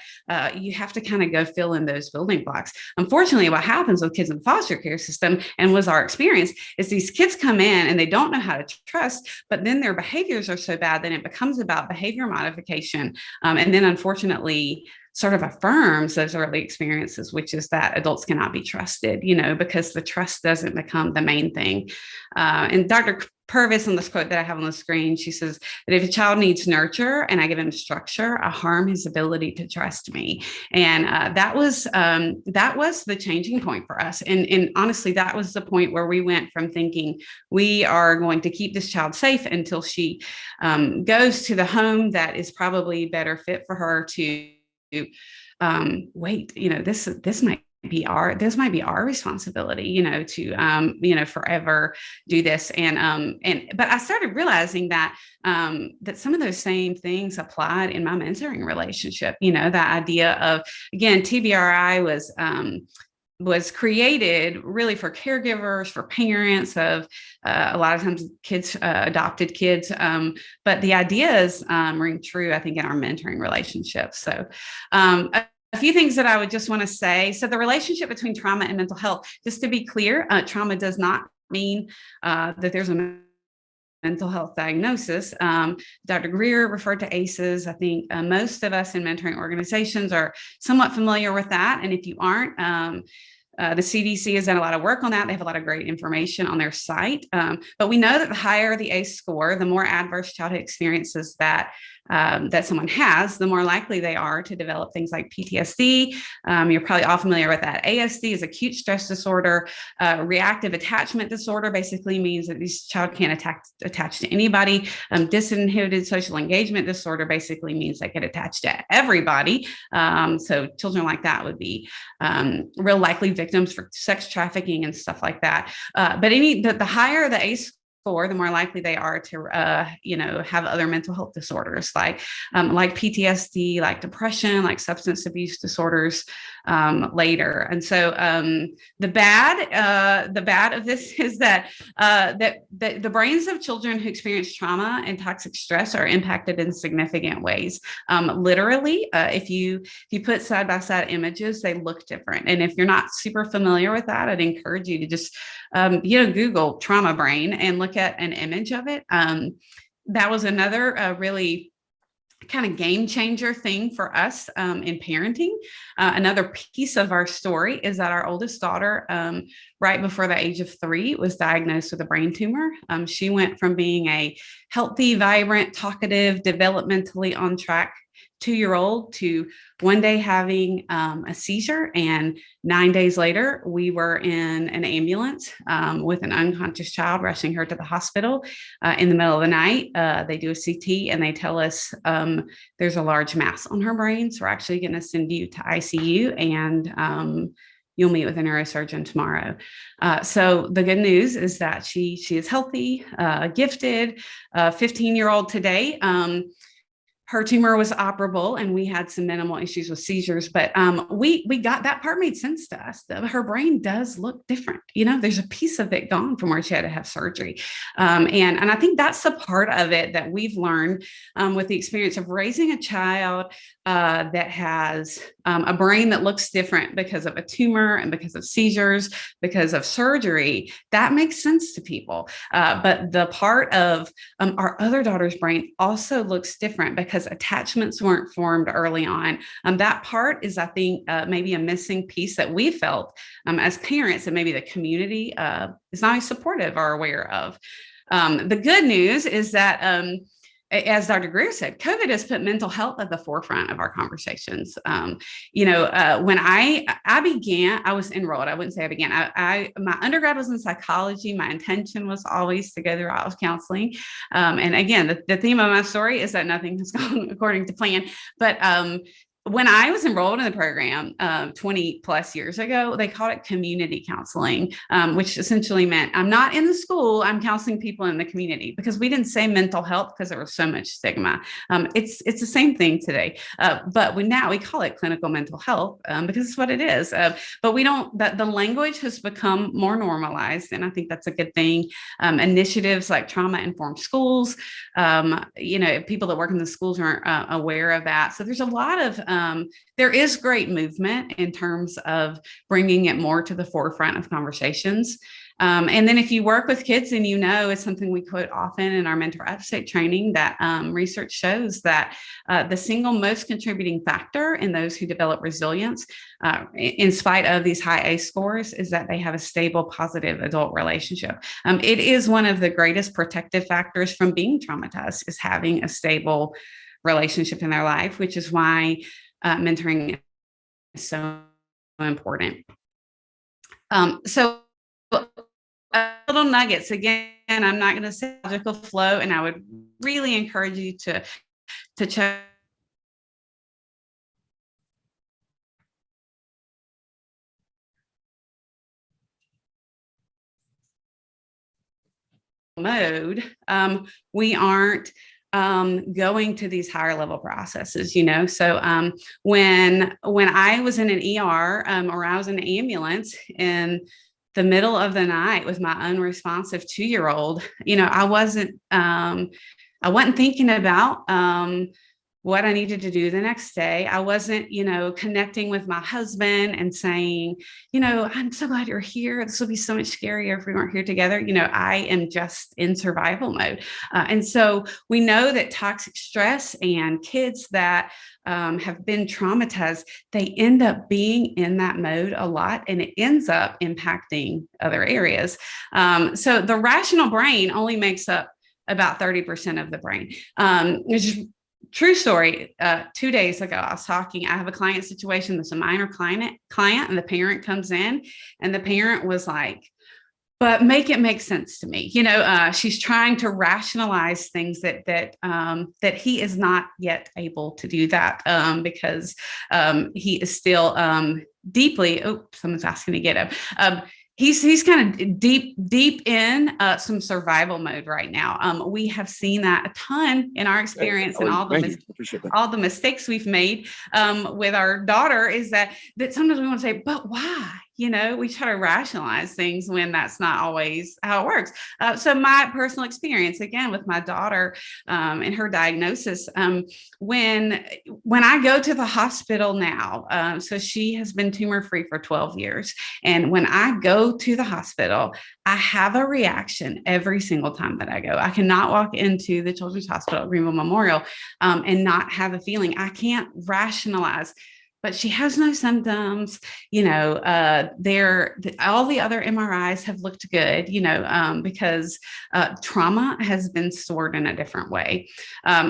you have to kind of go fill in those building blocks. Unfortunately, what happens with kids in the foster care system, and was our experience, is these kids come in and they don't know how to trust, but then their behaviors are so bad that it becomes about behavior modification. And then unfortunately, sort of affirms those early experiences, which is that adults cannot be trusted, you know, because the trust doesn't become the main thing. And Dr. Purvis, on this quote that I have on the screen, she says that if a child needs nurture and I give him structure, I harm his ability to trust me. And that was the changing point for us. And honestly, that was the point where we went from thinking we are going to keep this child safe until she goes to the home that is probably better fit for her to wait, you know, this might be our responsibility, you know, to forever do this. But I started realizing that that some of those same things applied in my mentoring relationship. You know, that idea of, again, TBRI was created really for caregivers, for parents of a lot of times kids, adopted kids. But the ideas ring true, I think, in our mentoring relationships. So a few things that I would just want to say. So the relationship between trauma and mental health, just to be clear, trauma does not mean that there's a mental health diagnosis. Dr. Greer referred to ACEs. I think most of us in mentoring organizations are somewhat familiar with that. And if you aren't, the CDC has done a lot of work on that. They have a lot of great information on their site. But we know that the higher the ACE score, the more adverse childhood experiences that someone has, the more likely they are to develop things like PTSD. You're probably all familiar with that. ASD is acute stress disorder. Reactive attachment disorder basically means that this child can't attach to anybody. Disinhibited social engagement disorder basically means they get attached to everybody. So children like that would be real likely victims for sex trafficking and stuff like that. But the higher the ACE 4, the more likely they are to, have other mental health disorders like PTSD, like depression, like substance abuse disorders later. And so the bad of this is that the brains of children who experience trauma and toxic stress are impacted in significant ways. Literally, if you put side by side images, they look different. And if you're not super familiar with that, I'd encourage you to just Google trauma brain and look at an image of it. That was another really kind of game changer thing for us in parenting. Another piece of our story is that our oldest daughter, right before the age of 3, was diagnosed with a brain tumor. She went from being a healthy, vibrant, talkative, developmentally on track 2-year-old to one day having a seizure. And 9 days later, we were in an ambulance with an unconscious child, rushing her to the hospital in the middle of the night. They do a CT and they tell us there's a large mass on her brain. So we're actually going to send you to ICU and you'll meet with a neurosurgeon tomorrow. So the good news is that she is healthy, gifted, 15-year-old today. Her tumor was operable and we had some minimal issues with seizures, but we got that part made sense to us. Her brain does look different. There's a piece of it gone from where she had to have surgery. And I think that's the part of it that we've learned with the experience of raising a child that has a brain that looks different because of a tumor and because of seizures, because of surgery. That makes sense to people. But the part of our other daughter's brain also looks different because attachments weren't formed early on. That part is, I think, maybe a missing piece that we felt as parents and maybe the community is not as supportive or aware of. The good news is that as Dr. Greer said, COVID has put mental health at the forefront of our conversations. When I began, I was enrolled. I wouldn't say I began. My undergrad was in psychology. My intention was always to go the route of counseling. And again, the theme of my story is that nothing has gone according to plan. But when I was enrolled in the program 20 plus years ago, they called it community counseling, which essentially meant I'm not in the school, I'm counseling people in the community, because we didn't say mental health because there was so much stigma. It's the same thing today, but now we call it clinical mental health because it's what it is. But we don't, that the language has become more normalized, and I think that's a good thing. Initiatives like trauma-informed schools, people that work in the schools aren't aware of that. So there's a lot of there is great movement in terms of bringing it more to the forefront of conversations. And then if you work with kids and it's something we quote often in our mentor upstate training, that research shows that the single most contributing factor in those who develop resilience, in spite of these high ACE scores, is that they have a stable, positive adult relationship. It is one of the greatest protective factors from being traumatized, is having a stable relationship in their life, which is why mentoring is so important. So little nuggets. Again, I'm not going to say logical flow, and I would really encourage you to check mode. We aren't going to these higher level processes, So when I was in an ER or I was in an ambulance in the middle of the night with my unresponsive 2-year-old, I wasn't thinking about what I needed to do the next day. I wasn't, connecting with my husband and saying, I'm so glad you're here. This will be so much scarier if we weren't here together. I am just in survival mode. And so we know that toxic stress and kids that have been traumatized, they end up being in that mode a lot, and it ends up impacting other areas. So the rational brain only makes up about 30% of the brain. True story. 2 days ago, I have a client situation that's a minor client, and the parent comes in, and the parent was like, but make it make sense to me. She's trying to rationalize things that he is not yet able to do that because he is still deeply, someone's asking to get him. He's kind of deep in some survival mode right now. We have seen that a ton in our experience, and all the mistakes we've made with our daughter is that sometimes we want to say, but why? We try to rationalize things when that's not always how it works. So my personal experience, again, with my daughter and her diagnosis, when I go to the hospital now, so she has been tumor-free for 12 years. And when I go to the hospital, I have a reaction every single time that I go. I cannot walk into the Children's Hospital at Greenville Memorial and not have a feeling. I can't rationalize, but she has no symptoms. All the other MRIs have looked good, because trauma has been stored in a different way.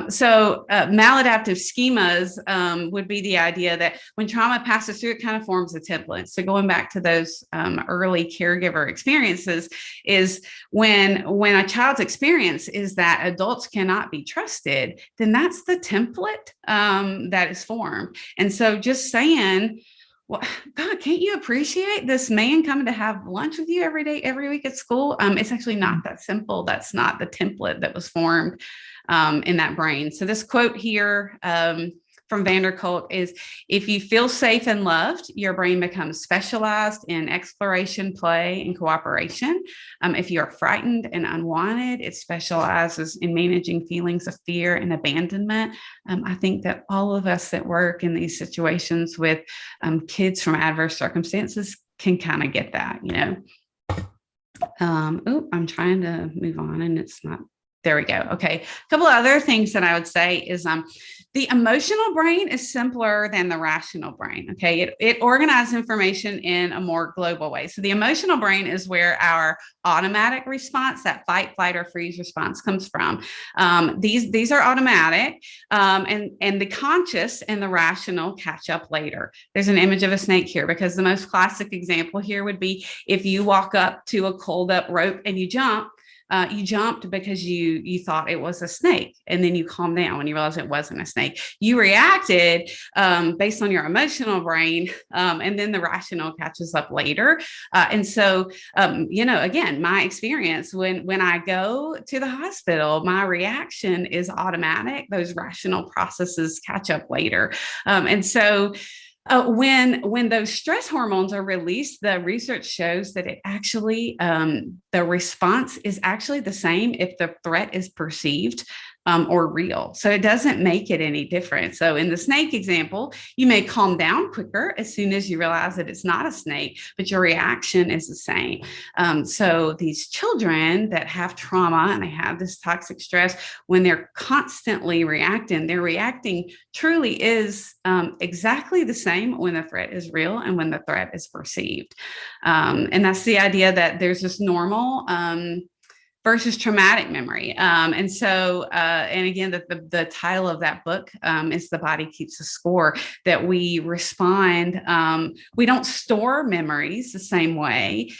So maladaptive schemas would be the idea that when trauma passes through, it kind of forms a template. So going back to those early caregiver experiences is when a child's experience is that adults cannot be trusted, then that's the template that is formed. And so just saying, well, God, can't you appreciate this man coming to have lunch with you every day, every week at school? It's actually not that simple. That's not the template that was formed in that brain. So this quote here from Vanderkolk is, if you feel safe and loved, your brain becomes specialized in exploration, play, and cooperation. If you are frightened and unwanted, it specializes in managing feelings of fear and abandonment. I think that all of us that work in these situations with kids from adverse circumstances can kind of get that, I'm trying to move on and it's not. There we go. Okay. A couple of other things that I would say is the emotional brain is simpler than the rational brain. Okay. It organizes information in a more global way. So the emotional brain is where our automatic response, that fight, flight, or freeze response comes from. These are automatic, and the conscious and the rational catch up later. There's an image of a snake here because the most classic example here would be if you walk up to a coiled up rope and you jump. You jumped because you thought it was a snake, and then you calmed down when you realized it wasn't a snake. You reacted based on your emotional brain, and then the rational catches up later. And so, again, my experience when I go to the hospital, my reaction is automatic. Those rational processes catch up later. And so when those stress hormones are released, the research shows that it actually, the response is actually the same if the threat is perceived or real. So it doesn't make it any different. So in the snake example, you may calm down quicker as soon as you realize that it's not a snake, but your reaction is the same. So these children that have trauma and they have this toxic stress, when they're constantly reacting, their reacting truly is exactly the same when the threat is real and when the threat is perceived. And that's the idea that there's this normal versus traumatic memory. And again, the title of that book is The Body Keeps a Score, that we respond. We don't store memories the same way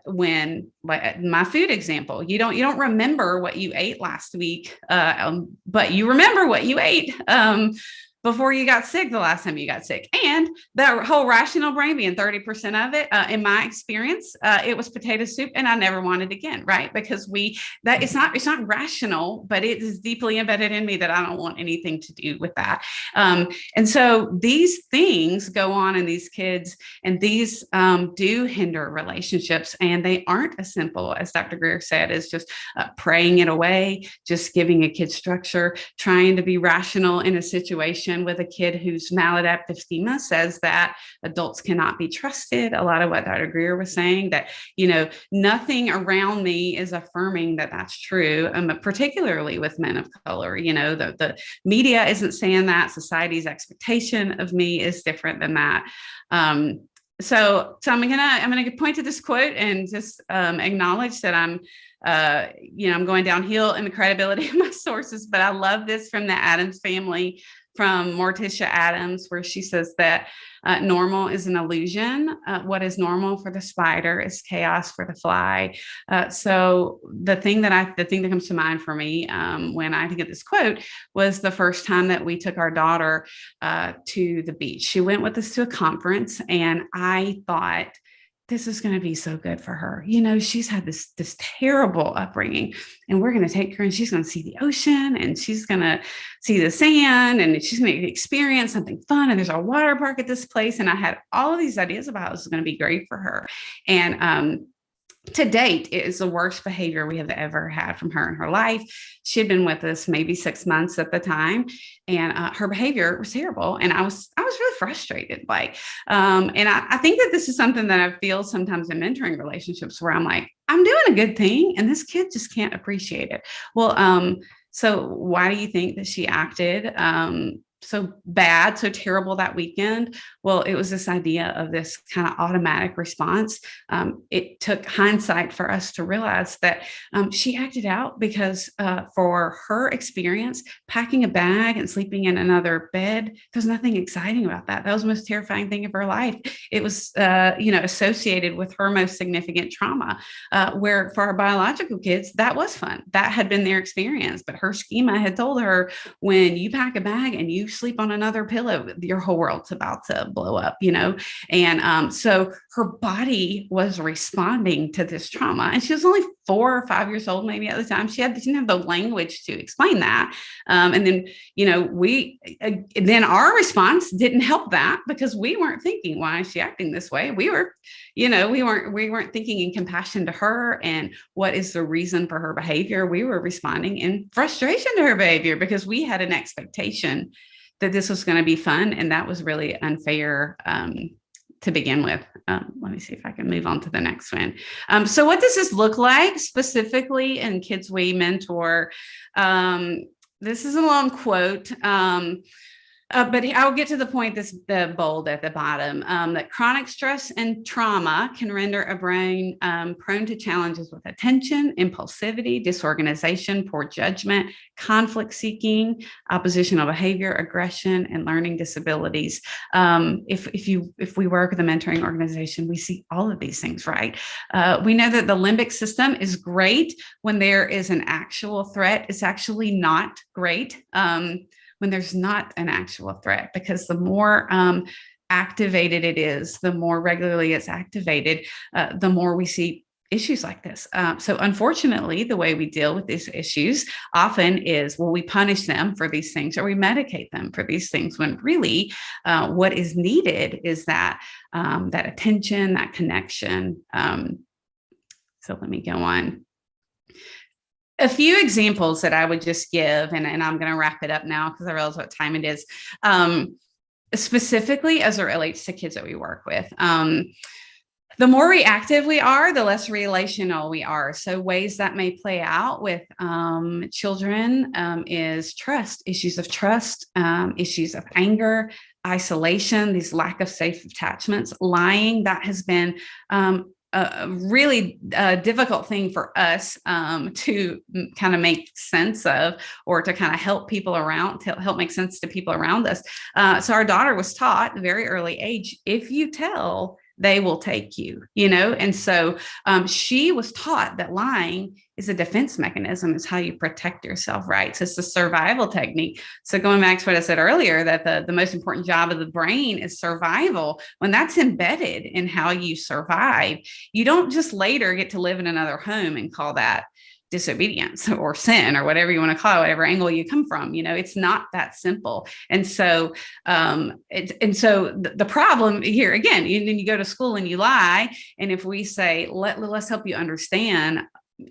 when, like my food example, you don't remember what you ate last week, but you remember what you ate before you got sick the last time you got sick. And that whole rational brain being 30% of it, in my experience, it was potato soup and I never wanted again, right? Because it's not rational, but it is deeply embedded in me that I don't want anything to do with that. And so these things go on in these kids, and these do hinder relationships, and they aren't as simple as Dr. Greer said, as just praying it away, just giving a kid structure, trying to be rational in a situation with a kid whose maladaptive schema says that adults cannot be trusted. A lot of what Dr. Greer was saying, that, nothing around me is affirming that that's true, particularly with men of color. The media isn't saying that. Society's expectation of me is different than that. So I'm gonna point to this quote and just acknowledge that I'm going downhill in the credibility of my sources, but I love this from the Adams family, from Morticia Adams, where she says that normal is an illusion. What is normal for the spider is chaos for the fly. So the thing that comes to mind for me when I think of this quote was the first time that we took our daughter to the beach. She went with us to a conference, and I thought this is going to be so good for her. You know, she's had this terrible upbringing, and we're going to take her, and she's going to see the ocean, and she's going to see the sand, and she's going to experience something fun. And there's a water park at this place. And I had all of these ideas about how this is going to be great for her. And to date, it is the worst behavior we have ever had from her in her life. She had been with us maybe 6 months at the time, and her behavior was terrible. And I was really frustrated. And I think that this is something that I feel sometimes in mentoring relationships, where I'm like, I'm doing a good thing, and this kid just can't appreciate it. Well, so why do you think that she acted so bad, so terrible that weekend? Well, it was this idea of this kind of automatic response. It took hindsight for us to realize that she acted out because for her experience, packing a bag and sleeping in another bed, there's nothing exciting about that. That was the most terrifying thing of her life. It was, associated with her most significant trauma, where for our biological kids, that was fun. That had been their experience. But her schema had told her, when you pack a bag and you sleep on another pillow, your whole world's about to blow up, And so her body was responding to this trauma. And she was only 4 or 5 years old, maybe at the time. She didn't have the language to explain that. And then, then our response didn't help that, because we weren't thinking, why is she acting this way? We weren't thinking in compassion to her and what is the reason for her behavior. We were responding in frustration to her behavior, because we had an expectation that this was going to be fun. And that was really unfair to begin with. Let me see if I can move on to the next one. So what does this look like specifically in kids we mentor? This is a long quote. But I'll get to the point, the bold at the bottom, that chronic stress and trauma can render a brain prone to challenges with attention, impulsivity, disorganization, poor judgment, conflict seeking, oppositional behavior, aggression, and learning disabilities. If we work with a mentoring organization, we see all of these things, right? We know that the limbic system is great when there is an actual threat. It's actually not great when there's not an actual threat, because the more activated it is, the more regularly it's activated, the more we see issues like this. So unfortunately, the way we deal with these issues often is, we punish them for these things, or we medicate them for these things, when really what is needed is that attention, that connection. So let me go on. A few examples that I would just give, and I'm going to wrap it up now because I realize what time it is, specifically as it relates to kids that we work with. The more reactive we are, the less relational we are. So ways that may play out with children is trust, issues of trust, issues of anger, isolation, these lack of safe attachments, lying. That has been a really difficult thing for us to kind of make sense of, or to kind of help people around, to help make sense to people around us. So our daughter was taught at a very early age, if you tell, they will take you, and so she was taught that lying is a defense mechanism. It's how you protect yourself, right? So it's a survival technique. So going back to what I said earlier, that the most important job of the brain is survival. When that's embedded in how you survive, you don't just later get to live in another home and call that disobedience or sin, or whatever you want to call it, whatever angle you come from. It's not that simple. And so the problem here, again, you go to school and you lie, and if we say, let's help you understand,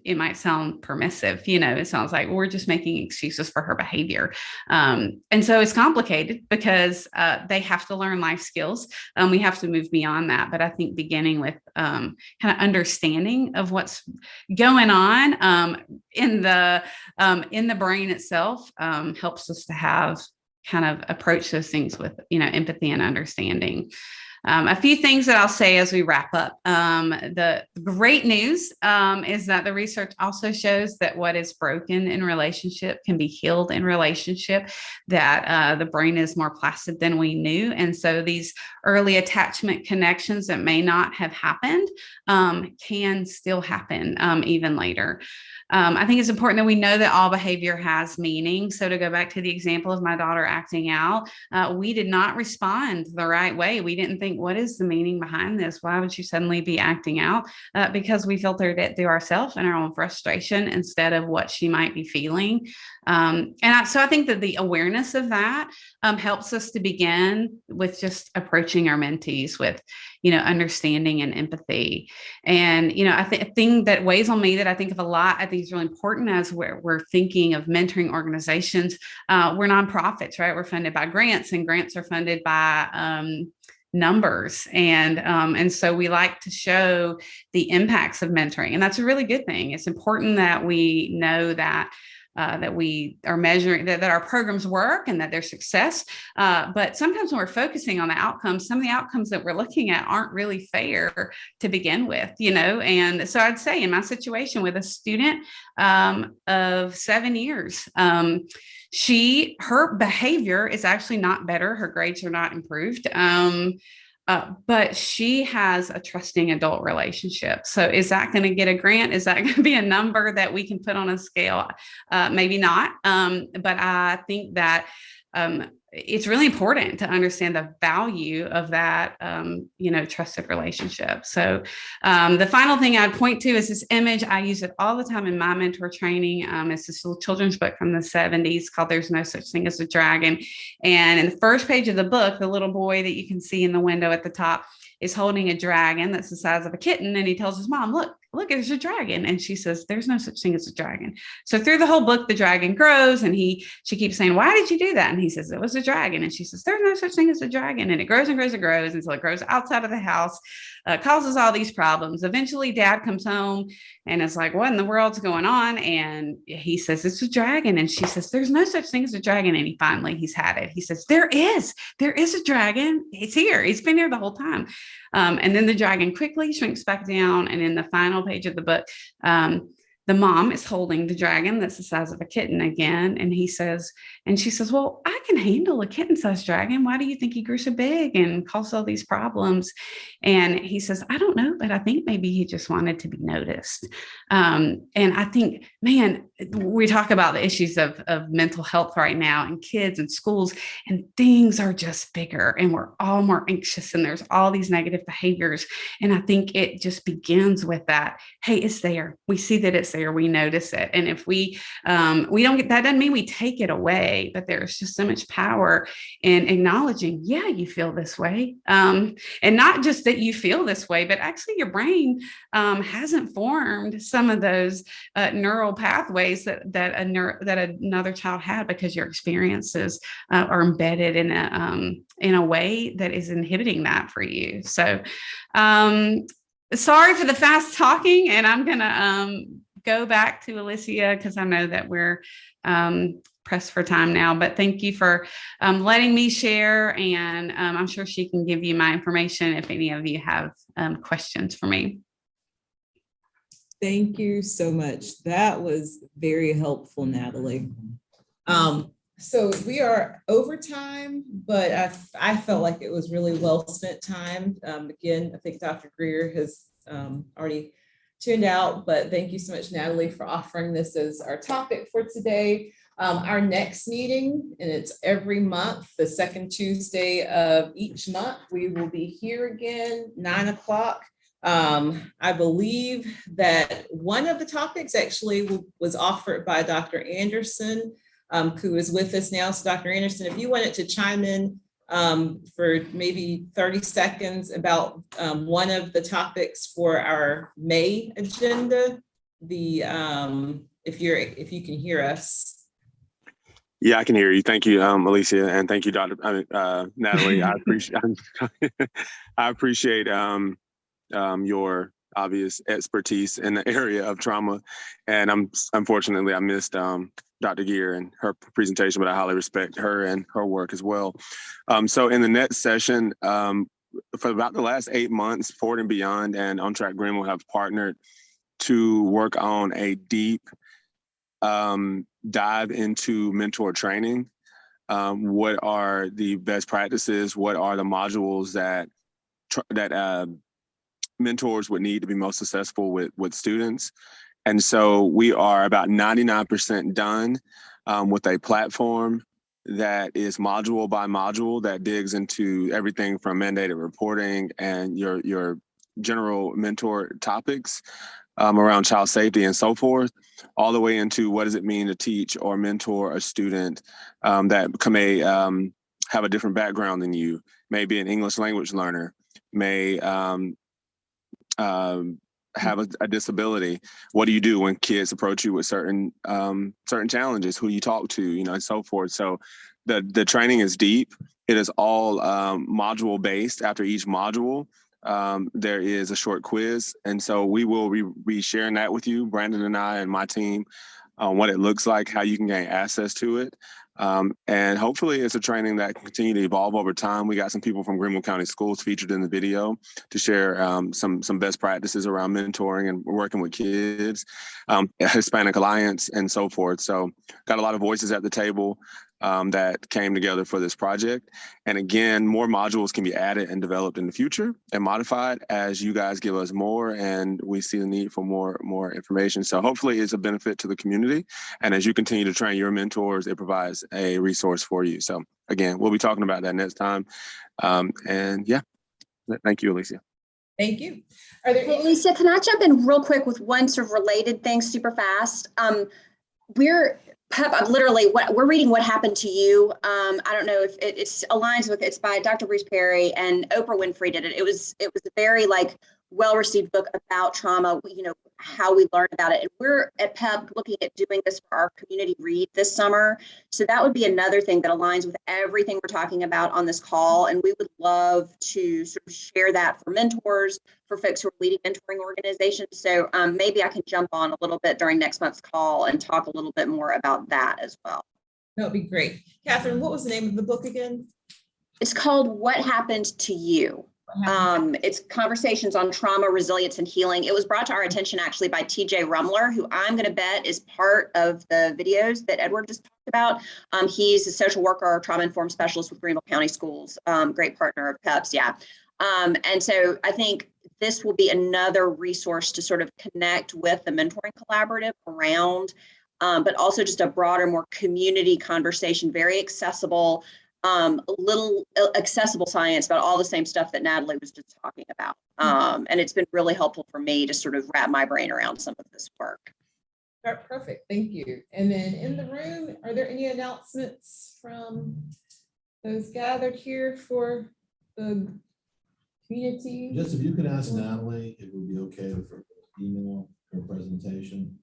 it might sound permissive. It sounds like we're just making excuses for her behavior. And so it's complicated, because they have to learn life skills. We have to move beyond that. But I think beginning with kind of understanding of what's going on in the brain itself helps us to have kind of approach those things with, empathy and understanding. A few things that I'll say as we wrap up. The great news is that the research also shows that what is broken in relationship can be healed in relationship, that the brain is more plastic than we knew. And so these early attachment connections that may not have happened can still happen even later. I think it's important that we know that all behavior has meaning. So to go back to the example of my daughter acting out, we did not respond the right way. We didn't think, understanding what is the meaning behind this. Why would you suddenly be acting out? Because we filtered it through ourselves and our own frustration instead of what she might be feeling. So I think that the awareness of that helps us to begin with just approaching our mentees with, understanding and empathy. And, a thing that weighs on me that I think of a lot, I think is really important as we're thinking of mentoring organizations. We're nonprofits, right? We're funded by grants, and grants are funded by numbers. And so we like to show the impacts of mentoring. And that's a really good thing. It's important that we know that we are measuring that our programs work and that they're success. But sometimes when we're focusing on the outcomes, some of the outcomes that we're looking at aren't really fair to begin with, And so I'd say in my situation with a student of 7 years, her behavior is actually not better. Her grades are not improved. But she has a trusting adult relationship. So is that going to get a grant? Is that going to be a number that we can put on a scale? Maybe not. But I think that it's really important to understand the value of that, trusted relationship. So the final thing I'd point to is this image. I use it all the time in my mentor training. It's this little children's book from the 70s called There's No Such Thing as a Dragon. And in the first page of the book, the little boy that you can see in the window at the top is holding a dragon that's the size of a kitten. And he tells his mom, look, there's a dragon. And she says, there's no such thing as a dragon. So through the whole book, the dragon grows, and she keeps saying, why did you do that? And he says, it was a dragon. And she says, there's no such thing as a dragon. And it grows and grows and grows until it grows outside of the house, causes all these problems. Eventually dad comes home and is like, what in the world's going on? And he says, it's a dragon. And she says, there's no such thing as a dragon. And he's had it. He says, there is a dragon. It's here. It's been here the whole time. And then the dragon quickly shrinks back down. And in the final page of the book, the mom is holding the dragon that's the size of a kitten again. And she says, well, I can handle a kitten-sized dragon. Why do you think he grew so big and caused all these problems? And he says, I don't know, but I think maybe he just wanted to be noticed. And I think, man, we talk about the issues of mental health right now and kids and schools, and things are just bigger and we're all more anxious and there's all these negative behaviors. And I think it just begins with that. Hey, it's there. We see that it's there. We notice it. And if we don't get, that doesn't mean we take it away, but there's just so much power in acknowledging, yeah, you feel this way. And not just that you feel this way, but actually your brain hasn't formed some of those neural pathways that another child had, because your experiences are embedded in a way that is inhibiting that for you. So sorry for the fast talking, and I'm gonna go back to Alicia because I know that we're pressed for time now, but thank you for letting me share, and I'm sure she can give you my information if any of you have questions for me. Thank you so much. That was very helpful, Natalie. So we are over time, but I felt like it was really well spent time. Again, I think Dr. Greer has already tuned out, but thank you so much, Natalie, for offering this as our topic for today. Our next meeting, and it's every month, the second Tuesday of each month, we will be here again, 9 o'clock. I believe that one of the topics actually was offered by Dr. Anderson, who is with us now. So Dr. Anderson, if you wanted to chime in for maybe 30 seconds about one of the topics for our May agenda, if you can hear us. Yeah, I can hear you. Thank you, Alicia, and thank you, Natalie. I appreciate your obvious expertise in the area of trauma, and unfortunately I missed Dr. Gear and her presentation, but I highly respect her and her work as well. So in the next session, for about the last 8 months, Forward and Beyond and On Track Green will have partnered to work on a deep dive into mentor training. What are the best practices? What are the modules that mentors would need to be most successful with students? And so we are about 99% done with a platform that is module by module that digs into everything from mandated reporting and your general mentor topics around child safety and so forth, all the way into what does it mean to teach or mentor a student that may have a different background than you, may be an English language learner, may have a disability. What do you do when kids approach you with certain challenges? Who do you talk to, and so forth. So the training is deep. It is all module based. After each module, there is a short quiz. And so we will be sharing that with you, Brandon and I and my team, what it looks like, how you can gain access to it. And hopefully it's a training that can continue to evolve over time. We got some people from Greenville County Schools featured in the video to share some best practices around mentoring and working with kids, Hispanic Alliance and so forth. So got a lot of voices at the table that came together for this project. And again, more modules can be added and developed in the future and modified as you guys give us more and we see the need for more information. So hopefully it's a benefit to the community. And as you continue to train your mentors, it provides a resource for you. So again, we'll be talking about that next time. And yeah, thank you, Alicia. Thank you. Are there Hey, Alicia, can I jump in real quick with one sort of related thing super fast? I'm literally we're reading What Happened to You. I don't know if it aligns with, it's by Dr. Bruce Perry, and Oprah Winfrey did it. It was a very well-received book about trauma, how we learn about it. And we're at PEP looking at doing this for our community read this summer. So that would be another thing that aligns with everything we're talking about on this call. And we would love to sort of share that for mentors, for folks who are leading mentoring organizations. So maybe I can jump on a little bit during next month's call and talk a little bit more about that as well. That would be great. Catherine, what was the name of the book again? It's called What Happened to You? It's Conversations on Trauma, Resilience, and Healing. It was brought to our attention actually by TJ Rumler, who I'm going to bet is part of the videos that Edward just talked about. He's a social worker, trauma-informed specialist with Greenville County Schools, great partner of PEP's, yeah. And so I think this will be another resource to sort of connect with the mentoring collaborative around, but also just a broader, more community conversation, very accessible, little accessible science about all the same stuff that Natalie was just talking about. And it's been really helpful for me to sort of wrap my brain around some of this work. Perfect, thank you. And then in the room, are there any announcements from those gathered here for the community? Just if you could ask Natalie, it would be okay for email her presentation.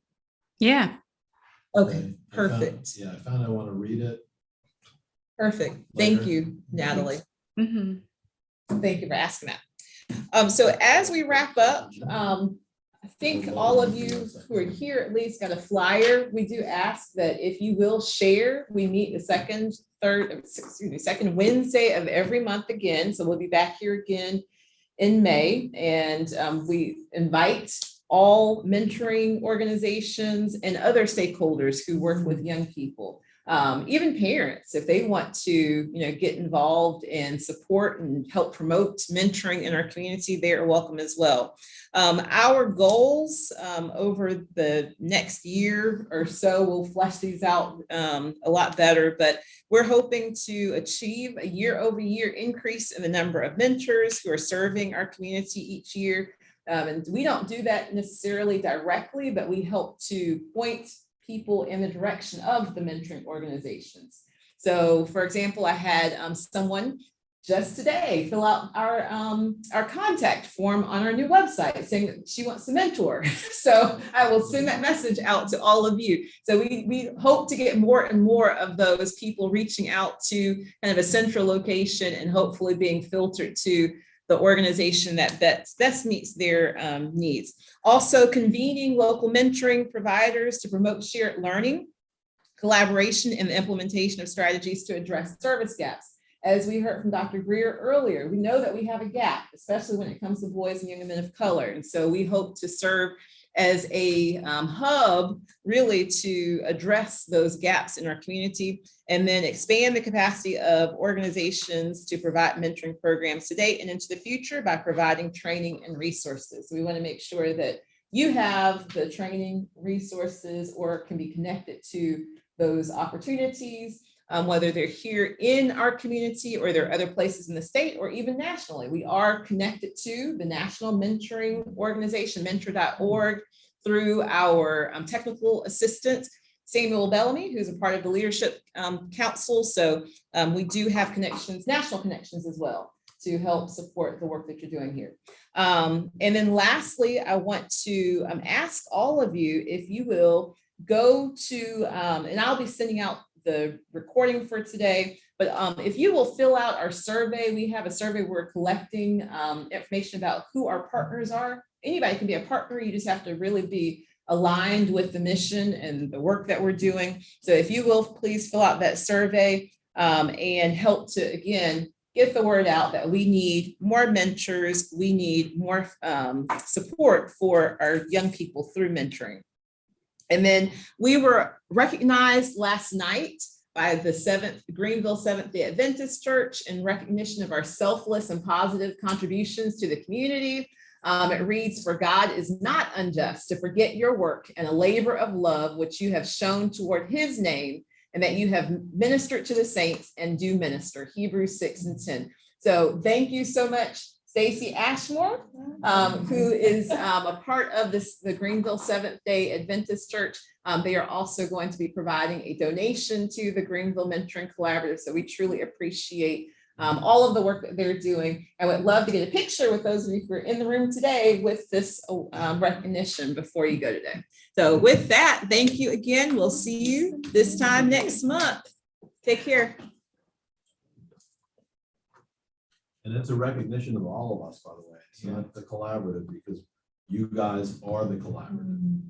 Yeah. Okay, perfect. I found I want to read it. Perfect. Later. Thank you, Natalie. Mm-hmm. Thank you for asking that. So as we wrap up, I think all of you who are here at least got a flyer. We do ask that if you will share, we meet the second Wednesday of every month again. So we'll be back here again in May, and we invite all mentoring organizations and other stakeholders who work with young people. Even parents, if they want to, get involved and support and help promote mentoring in our community, they are welcome as well. Our goals over the next year or so, we'll flesh these out a lot better, but we're hoping to achieve a year-over-year increase in the number of mentors who are serving our community each year. And we don't do that necessarily directly, but we help to point people in the direction of the mentoring organizations. So for example, I had someone just today fill out our contact form on our new website saying that she wants to mentor. So I will send that message out to all of you. So we hope to get more and more of those people reaching out to kind of a central location and hopefully being filtered to the organization that best meets their needs. Also convening local mentoring providers to promote shared learning, collaboration, and the implementation of strategies to address service gaps. As we heard from Dr. Greer earlier, we know that we have a gap, especially when it comes to boys and young men of color. And so we hope to serve as a hub really to address those gaps in our community, and then expand the capacity of organizations to provide mentoring programs today and into the future by providing training and resources. We want to make sure that you have the training resources or can be connected to those opportunities. whether they're here in our community or there are other places in the state or even nationally. We are connected to the National Mentoring Organization, mentor.org, through our technical assistant, Samuel Bellamy, who's a part of the Leadership Council. So we do have connections, national connections as well, to help support the work that you're doing here. And then lastly, I want to ask all of you, if you will, go to, and I'll be sending out the recording for today, but if you will fill out our survey, we have a survey, we're collecting information about who our partners are. Anybody can be a partner, you just have to really be aligned with the mission and the work that we're doing. So if you will, please fill out that survey and help to, again, get the word out that we need more mentors, we need more support for our young people through mentoring. And then we were recognized last night by the Greenville Seventh-day Adventist Church in recognition of our selfless and positive contributions to the community. It reads, "For God is not unjust to forget your work and a labor of love which you have shown toward his name, and that you have ministered to the saints and do minister." Hebrews 6:10. So thank you so much, Stacy Ashmore, who is a part of the Greenville Seventh-day Adventist Church. They are also going to be providing a donation to the Greenville Mentoring Collaborative. So we truly appreciate all of the work that they're doing. I would love to get a picture with those of you who are in the room today with this recognition before you go today. So with that, thank you again. We'll see you this time next month. Take care. And it's a recognition of all of us, by the way. It's not the collaborative, because you guys are the collaborative.